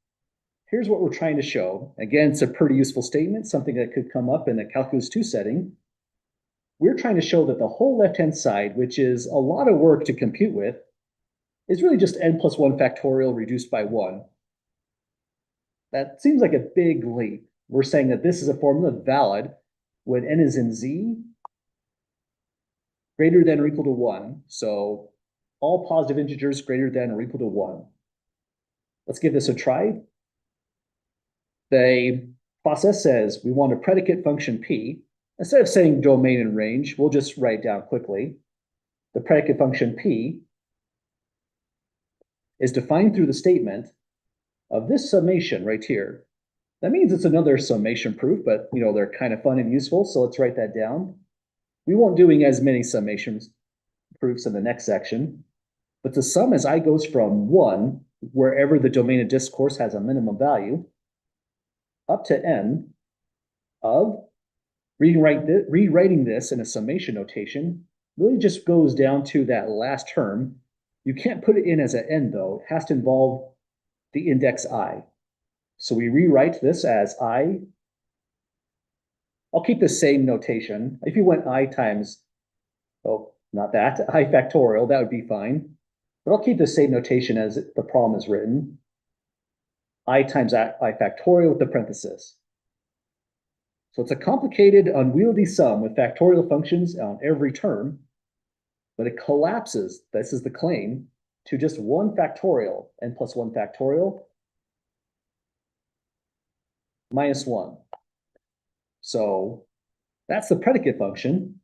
Here's what we're trying to show. Again, it's a pretty useful statement, something that could come up in a Calculus 2 setting. We're trying to show that the whole left-hand side, which is a lot of work to compute with, is really just n plus 1 factorial reduced by 1. That seems like a big leap. We're saying that this is a formula valid when n is in z greater than or equal to 1. So all positive integers greater than or equal to 1. Let's give this a try. The process says we want a predicate function p. Instead of saying domain and range, we'll just write down quickly. The predicate function p is defined through the statement of this summation right here. That means it's another summation proof, but they're kind of fun and useful, so let's write that down. We won't doing as many summations proofs in the next section, but the sum as I goes from 1, wherever the domain of discourse has a minimum value, up to n of rewriting this in a summation notation really just goes down to that last term. You can't put it in as an n though. It has to involve the index I. So we rewrite this as I. I'll keep the same notation. If you went I times, oh, not that, I factorial, that would be fine. But I'll keep the same notation as the problem is written. I times I factorial with the parenthesis. So it's a complicated, unwieldy sum with factorial functions on every term, but it collapses, this is the claim, to just 1 factorial, n plus 1 factorial, minus 1. So that's the predicate function.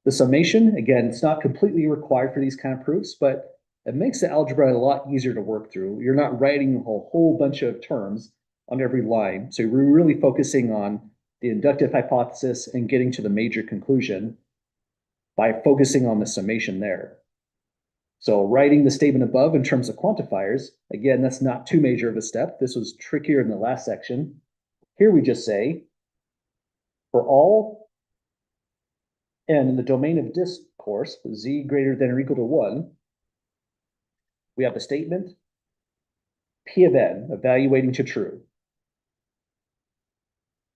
The summation, again, it's not completely required for these kind of proofs, but it makes the algebra a lot easier to work through. You're not writing a whole bunch of terms on every line. So we're really focusing on the inductive hypothesis and getting to the major conclusion by focusing on the summation there. So writing the statement above in terms of quantifiers, again, that's not too major of a step. This was trickier in the last section. Here we just say, for all n in the domain of discourse, z greater than or equal to 1, we have the statement p of n evaluating to true.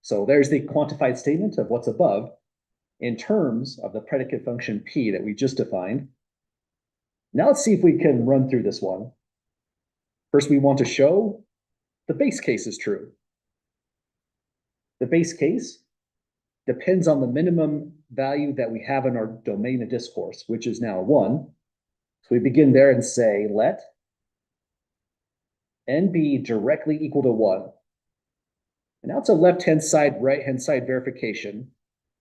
So there's the quantified statement of what's above in terms of the predicate function p that we just defined. Now let's see if we can run through this one. First, we want to show the base case is true. The base case depends on the minimum value that we have in our domain of discourse, which is now 1. So we begin there and say, let n be directly equal to 1. And now it's a left-hand side, right-hand side verification.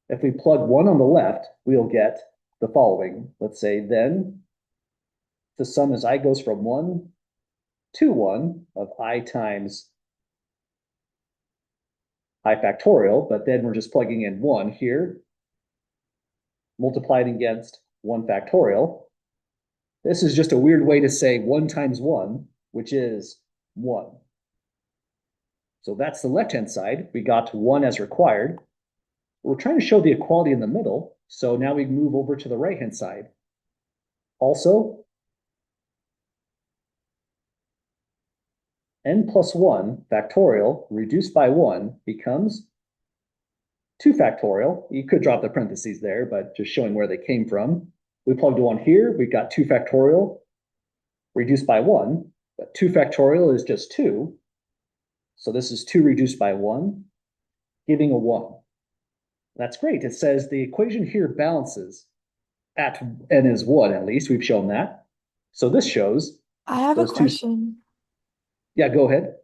If we plug 1 on the left, we'll get the following. Let's say then the sum as I goes from 1 to 1 of I times I factorial, but then we're just plugging in 1 here, multiplied against 1 factorial. This is just a weird way to say 1 times 1, which is 1. So that's the left-hand side. We got 1 as required. We're trying to show the equality in the middle, so now we move over to the right-hand side. Also, n plus 1 factorial reduced by 1 becomes 2 factorial. You could drop the parentheses there, but just showing where they came from. We plugged 1 here, we got 2 factorial reduced by 1, but 2 factorial is just 2. So this is 2 reduced by 1, giving a 1. That's great. It says the equation here balances at n is 1, at least. We've shown that. So this shows I have a those two. question. Yeah, go ahead.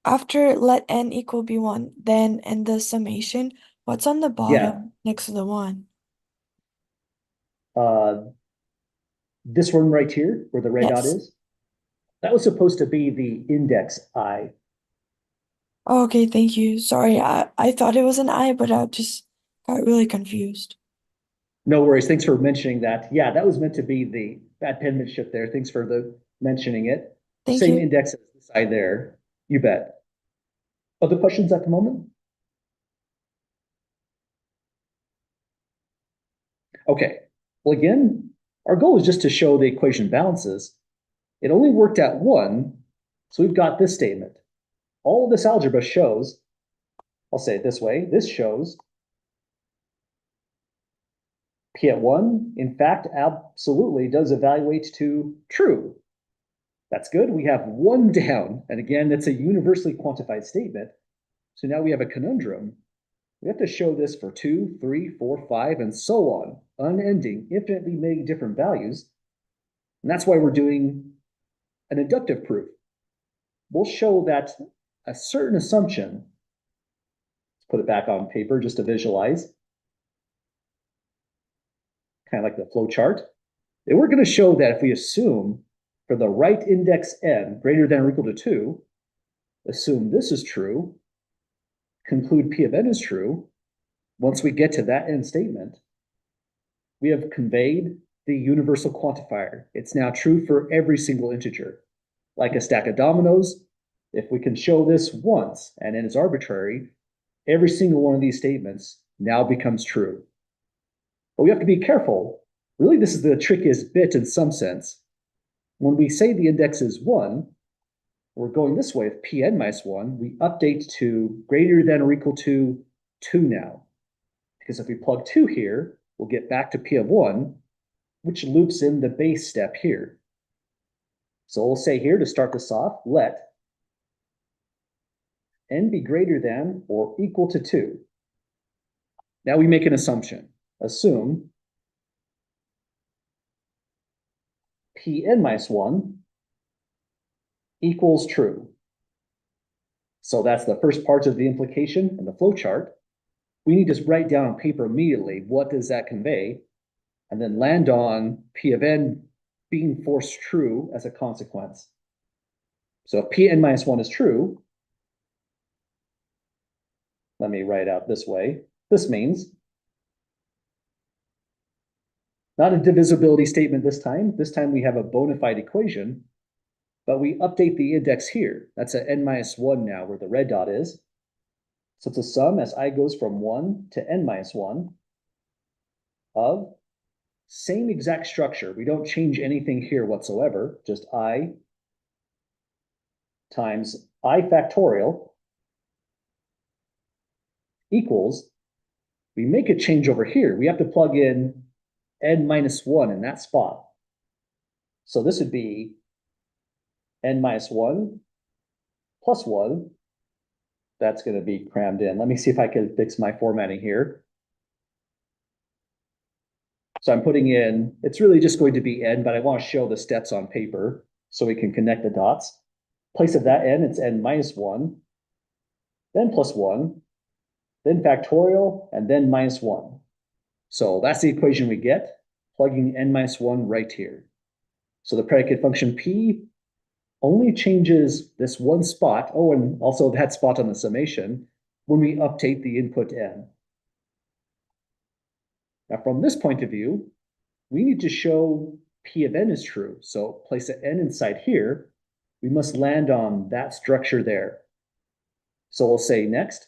After let n equal b1, then in the summation, what's on the bottom next to the 1? This one right here, where the red dot Yes. is, that was supposed to be the index I. Oh, okay, thank you. Sorry, I thought it was an I, but I just got really confused. No worries. Thanks for mentioning that. Yeah, that was meant to be the bad penmanship there. Thanks for mentioning it. Thank Same you. index as this I there. You bet. Other questions at the moment? Okay. Well, again, our goal is just to show the equation balances. It only worked at 1, so we've got this statement. All of this algebra shows, I'll say it this way, this shows P at 1, in fact, absolutely does evaluate to true. That's good. We have 1 down. And again, it's a universally quantified statement. So now we have a conundrum. We have to show this for 2, 3, 4, 5, and so on, unending, infinitely many different values. And that's why we're doing an inductive proof. We'll show that a certain assumption, let's put it back on paper just to visualize, kind of like the flow chart. And we're going to show that if we assume for the right index n greater than or equal to 2, assume this is true, conclude P of n is true, once we get to that end statement, we have conveyed the universal quantifier. It's now true for every single integer. Like a stack of dominoes, if we can show this once and n is arbitrary, every single one of these statements now becomes true. But we have to be careful. Really, this is the trickiest bit in some sense. When we say the index is 1, we're going this way with Pn minus 1, we update to greater than or equal to 2 now. Because if we plug 2 here, we'll get back to P of 1, which loops in the base step here. So we'll say here to start this off, let n be greater than or equal to 2. Now we make an assumption. Assume Pn minus 1 equals true. So that's the first part of the implication in the flow chart. We need to write down on paper immediately what does that convey, and then land on P of n being forced true as a consequence. So if Pn minus 1 is true, let me write out this way. This means not a divisibility statement this time. This time we have a bona fide equation, but we update the index here. That's at n minus 1 now, where the red dot is. So it's a sum as I goes from 1 to n minus 1 of same exact structure. We don't change anything here whatsoever, just I times I factorial equals, we make a change over here. We have to plug in n minus 1 in that spot. So this would be n minus 1 plus 1. That's going to be crammed in. Let me see if I can fix my formatting here. So I'm putting in, it's really just going to be n, but I want to show the steps on paper so we can connect the dots. Place of that n, it's n minus 1, then plus 1, then factorial, and then minus 1. So that's the equation we get, plugging n minus 1 right here. So the predicate function p only changes this one spot, oh, and also that spot on the summation, when we update the input n. Now from this point of view, we need to show P of n is true. So place an n inside here, we must land on that structure there. So we'll say next,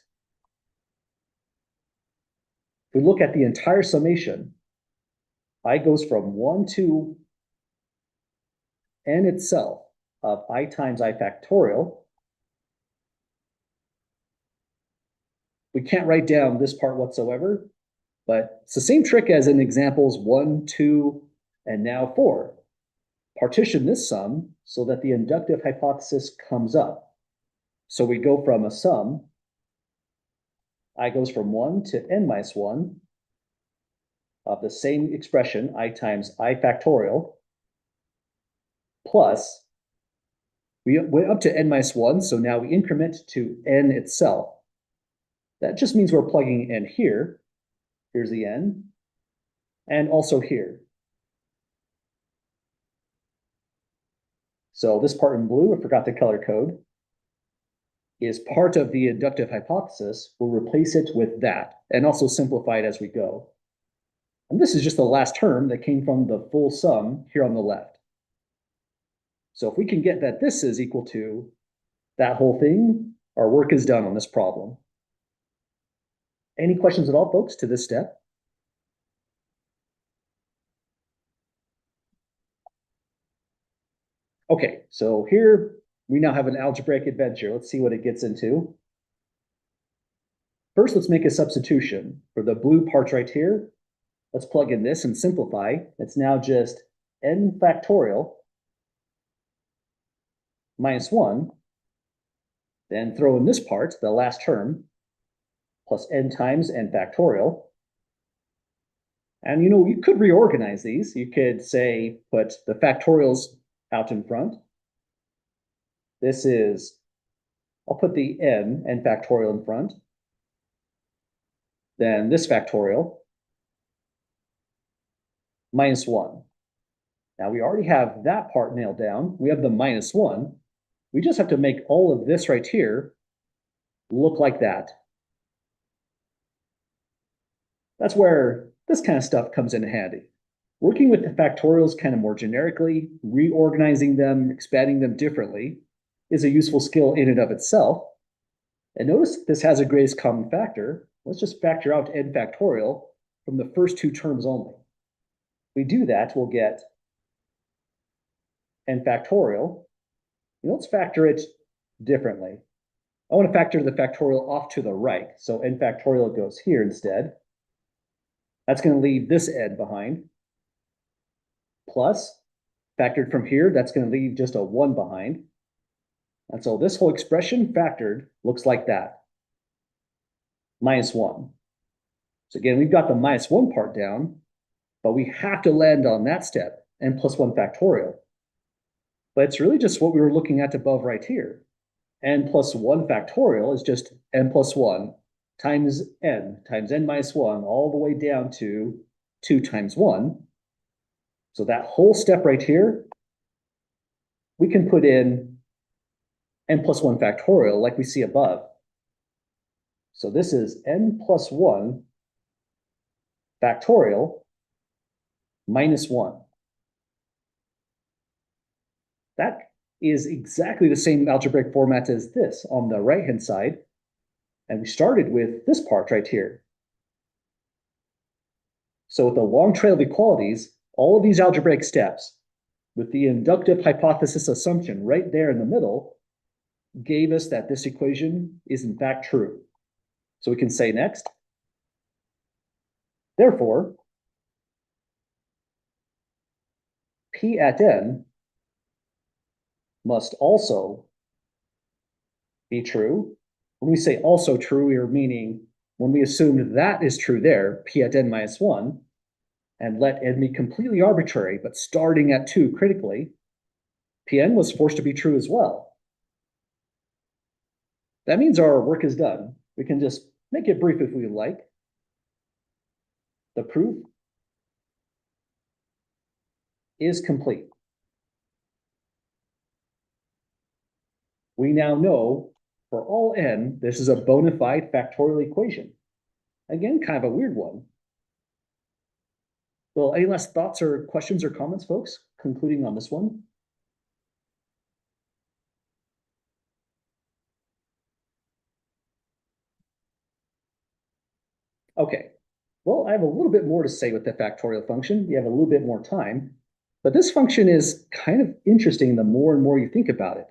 if we look at the entire summation, I goes from 1 to n itself of I times I factorial. We can't write down this part whatsoever, but it's the same trick as in examples 1, 2, and now 4. Partition this sum so that the inductive hypothesis comes up. So we go from a sum, I goes from 1 to n minus 1 of the same expression, I times I factorial, plus, we went up to n minus 1, so now we increment to n itself. That just means we're plugging n here. Here's the n, and also here. So this part in blue, I forgot the color code, is part of the inductive hypothesis. We'll replace it with that, and also simplify it as we go. And this is just the last term that came from the full sum here on the left. So if we can get that this is equal to that whole thing, our work is done on this problem. Any questions at all, folks, to this step? Okay, so here we now have an algebraic adventure. Let's see what it gets into. First, let's make a substitution. For the blue parts right here, let's plug in this and simplify. It's now just n factorial minus 1. Then throw in this part, the last term, plus n times n factorial. And you could reorganize these. You could say, put the factorials out in front. This is, I'll put the n factorial in front. Then this factorial, minus 1. Now we already have that part nailed down. We have the minus 1. We just have to make all of this right here look like that. That's where this kind of stuff comes in handy. Working with the factorials kind of more generically, reorganizing them, expanding them differently is a useful skill in and of itself. And notice this has a greatest common factor. Let's just factor out n factorial from the first two terms only. If we do that, we'll get n factorial. Let's factor it differently. I want to factor the factorial off to the right. So n factorial goes here instead. That's going to leave this n behind. Plus, factored from here, that's going to leave just a 1 behind. And so this whole expression factored looks like that. Minus 1. So again, we've got the minus 1 part down, but we have to land on that step, n plus 1 factorial. But it's really just what we were looking at above right here. N plus 1 factorial is just n plus 1 times n minus 1 all the way down to 2 times 1. So that whole step right here, we can put in n plus 1 factorial like we see above. So this is n plus 1 factorial minus 1. That is exactly the same algebraic format as this on the right-hand side. And we started with this part right here. So with a long trail of equalities, all of these algebraic steps, with the inductive hypothesis assumption right there in the middle, gave us that this equation is in fact true. So we can say next, therefore, P at n must also be true. When we say also true, we are meaning when we assumed that is true there, P at n minus 1, and let n be completely arbitrary, but starting at 2 critically, Pn was forced to be true as well. That means our work is done. We can just make it brief if we like. The proof is complete. We now know for all n, this is a bona fide factorial equation. Again, kind of a weird one. Well, any last thoughts or questions or comments, folks, concluding on this one? Okay, well, I have a little bit more to say with the factorial function. You have a little bit more time, but this function is kind of interesting the more and more you think about it.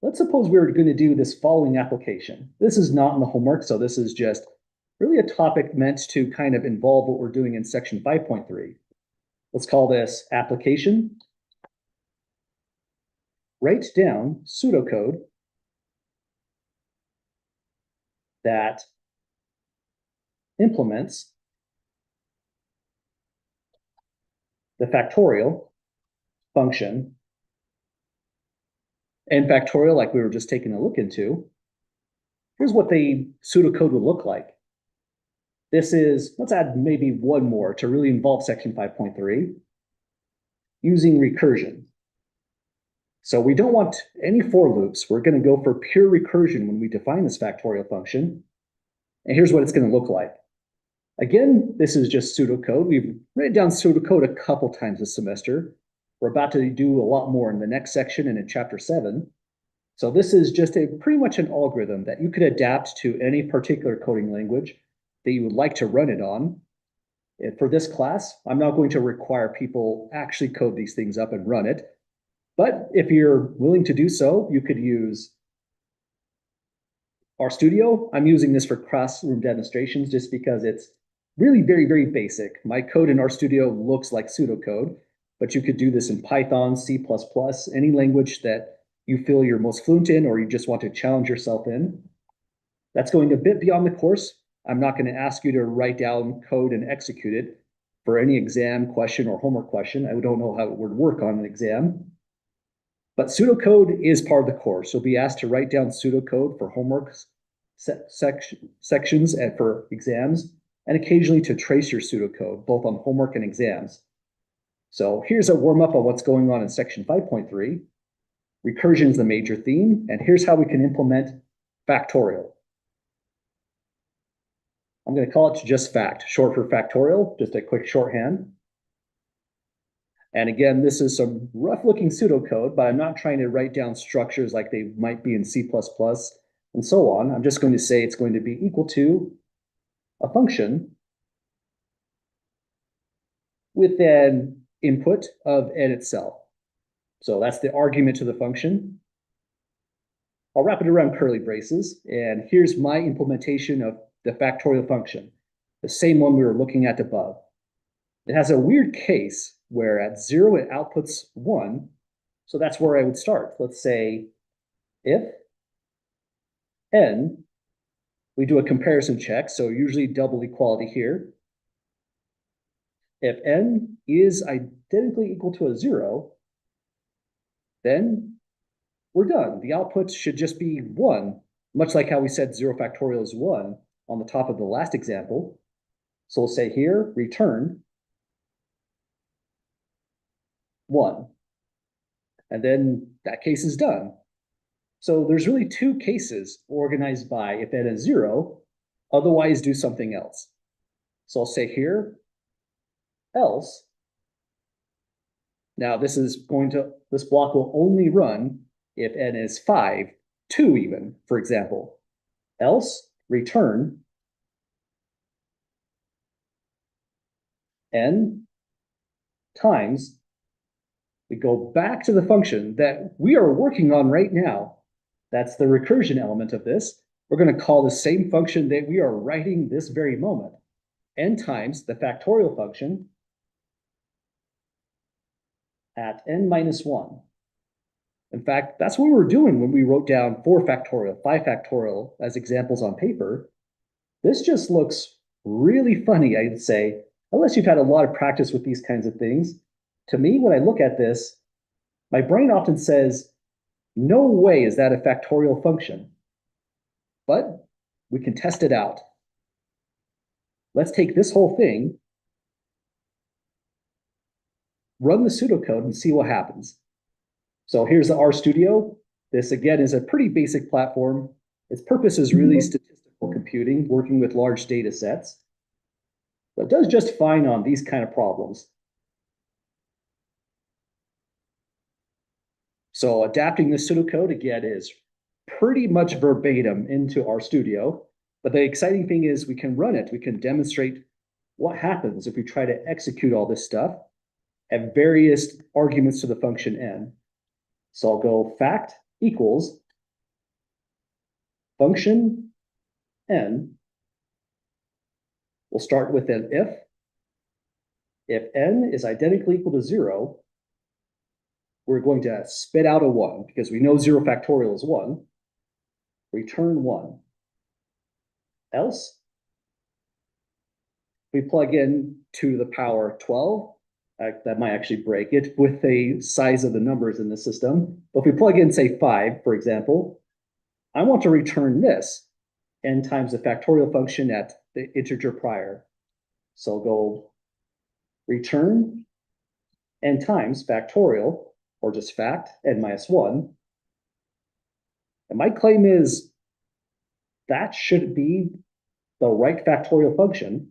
Let's suppose we were going to do this following application. This is not in the homework, so this is just really a topic meant to kind of involve what we're doing in section 5.3. Let's call this application. Write down pseudocode that implements the factorial function and factorial like we were just taking a look into. Here's what the pseudocode would look like. This is, let's add maybe one more to really involve section 5.3, using recursion. So we don't want any for loops. We're going to go for pure recursion when we define this factorial function. And here's what it's going to look like. Again, this is just pseudocode. We've written down pseudocode a couple times this semester. We're about to do a lot more in the next section and in chapter 7. So this is just pretty much an algorithm that you could adapt to any particular coding language that you would like to run it on. And for this class, I'm not going to require people actually code these things up and run it. But if you're willing to do so, you could use RStudio. I'm using this for classroom demonstrations just because it's really very, very basic. My code in RStudio looks like pseudocode, but you could do this in Python, C++, any language that you feel you're most fluent in or you just want to challenge yourself in. That's going a bit beyond the course. I'm not going to ask you to write down code and execute it for any exam question or homework question. I don't know how it would work on an exam. But pseudocode is part of the course. You'll be asked to write down pseudocode for homework sections and for exams, and occasionally to trace your pseudocode, both on homework and exams. So here's a warm-up on what's going on in section 5.3. Recursion is the major theme, and here's how we can implement factorial. I'm going to call it just fact, short for factorial, just a quick shorthand. And again, this is some rough-looking pseudocode, but I'm not trying to write down structures like they might be in C++ and so on. I'm just going to say it's going to be equal to a function with an input of n itself. So that's the argument to the function. I'll wrap it around curly braces, and here's my implementation of the factorial function, the same one we were looking at above. It has a weird case where at 0 it outputs 1, so that's where I would start. Let's say if n, we do a comparison check, so usually double equality here. If n is identically equal to a 0, then we're done. The output should just be 1, much like how we said 0 factorial is 1 on the top of the last example. So we'll say here, return 1. And then that case is done. So there's really two cases organized by if n is 0, otherwise do something else. So I'll say here, else. Now this block will only run if n is 5, 2 even, for example. Else, return n times, we go back to the function that we are working on right now. That's the recursion element of this. We're going to call the same function that we are writing this very moment, n times the factorial function at n minus 1. In fact, that's what we were doing when we wrote down 4 factorial, 5 factorial as examples on paper. This just looks really funny, I'd say, unless you've had a lot of practice with these kinds of things. To me, when I look at this, my brain often says, no way is that a factorial function. But we can test it out. Let's take this whole thing, run the pseudocode, and see what happens. So here's the RStudio. This, again, is a pretty basic platform. Its purpose is really statistical computing, working with large data sets. But it does just fine on these kind of problems. So adapting this pseudocode, again, is pretty much verbatim into RStudio. But the exciting thing is we can run it. We can demonstrate what happens if we try to execute all this stuff at various arguments to the function n. So I'll go fact equals function n. We'll start with an if. If n is identically equal to 0, we're going to spit out a 1 because we know 0 factorial is 1. Return 1. Else, we plug in 2 to the power 12. That might actually break it with the size of the numbers in the system. But if we plug in, say, 5, for example, I want to return this, n times the factorial function at the integer prior. So I'll go return n times factorial, or just fact, n minus 1. And my claim is that should be the right factorial function.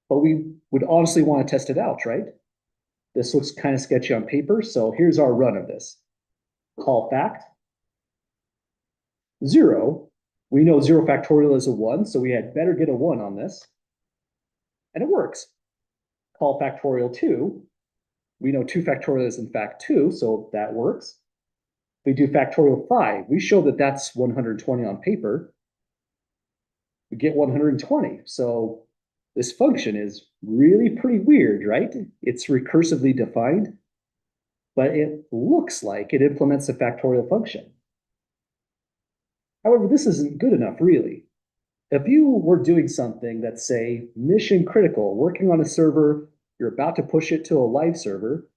But we would honestly want to test it out, right? This looks kind of sketchy on paper, so here's our run of this. Call fact. 0, we know 0 factorial is a 1, so we had better get a 1 on this. And it works. Call factorial 2. We know 2 factorial is in fact 2, so that works. We do factorial 5. We show that that's 120 on paper. We get 120, so This function is really pretty weird, right? It's recursively defined, but it looks like it implements a factorial function. However, this isn't good enough, really. If you were doing something that's, say, mission critical, working on a server, you're about to push it to a live server,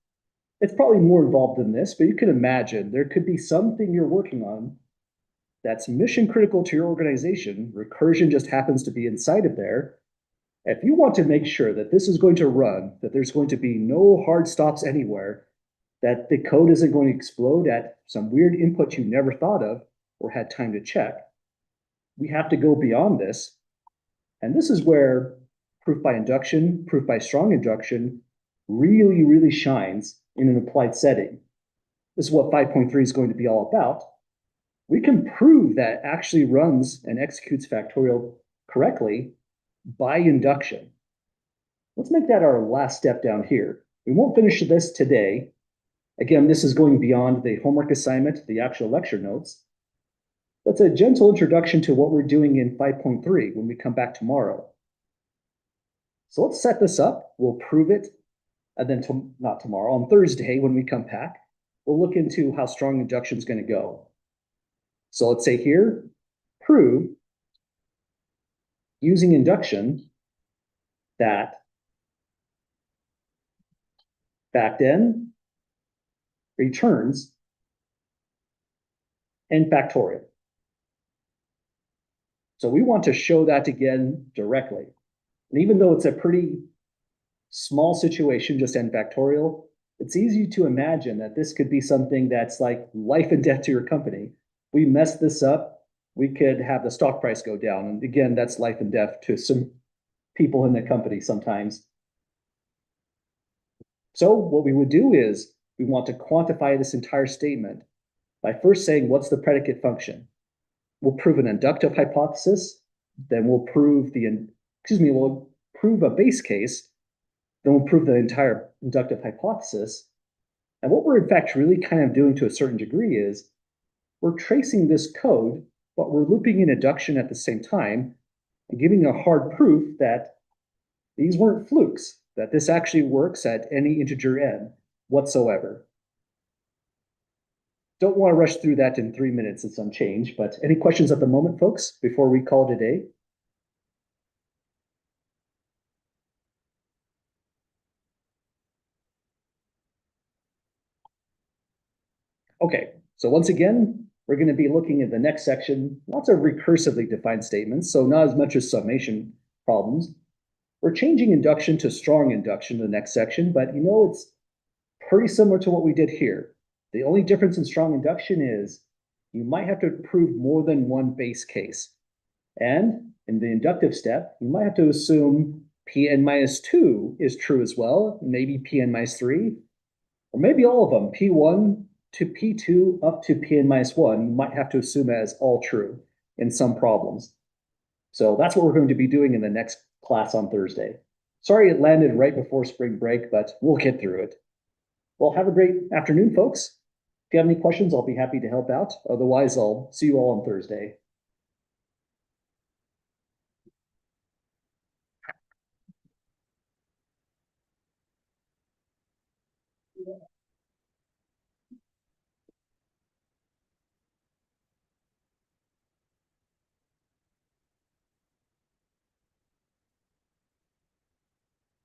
it's probably more involved than this, but you can imagine there could be something you're working on that's mission critical to your organization. Recursion just happens to be inside of there. If you want to make sure that this is going to run, that there's going to be no hard stops anywhere, that the code isn't going to explode at some weird input you never thought of or had time to check, we have to go beyond this. And this is where proof by induction, proof by strong induction really, really shines in an applied setting. This is what 5.3 is going to be all about. We can prove that actually runs and executes factorial correctly by induction. Let's make that our last step down here. We won't finish this today. Again, this is going beyond the homework assignment, the actual lecture notes. That's a gentle introduction to what we're doing in 5.3 when we come back tomorrow. So let's set this up. We'll prove it. And then not tomorrow, on Thursday when we come back, we'll look into how strong induction is going to go. So let's say here, prove using induction that factn returns n factorial. So we want to show that again directly. And even though it's a pretty small situation, just n factorial, it's easy to imagine that this could be something that's like life and death to your company. We mess this up, we could have the stock price go down. And again, that's life and death to some people in the company sometimes. So what we would do is we want to quantify this entire statement by first saying, what's the predicate function? We'll prove an inductive hypothesis, then we'll prove we'll prove a base case, then we'll prove the entire inductive hypothesis. And what we're in fact really kind of doing to a certain degree is we're tracing this code, but we're looping in induction at the same time and giving a hard proof that these weren't flukes, that this actually works at any integer n whatsoever. Don't want to rush through that in 3 minutes. It's unchanged, but any questions at the moment, folks, before we call it a day? Okay, so once again, we're going to be looking at the next section, lots of recursively defined statements, so not as much as summation problems. We're changing induction to strong induction in the next section, but it's pretty similar to what we did here. The only difference in strong induction is you might have to prove more than one base case. And in the inductive step, you might have to assume Pn minus 2 is true as well, maybe Pn minus 3, or maybe all of them, P1 to P2 up to Pn minus 1, you might have to assume as all true in some problems. So that's what we're going to be doing in the next class on Thursday. Sorry it landed right before spring break, but we'll get through it. Well, have a great afternoon, folks. If you have any questions, I'll be happy to help out. Otherwise, I'll see you all on Thursday.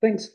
Thanks.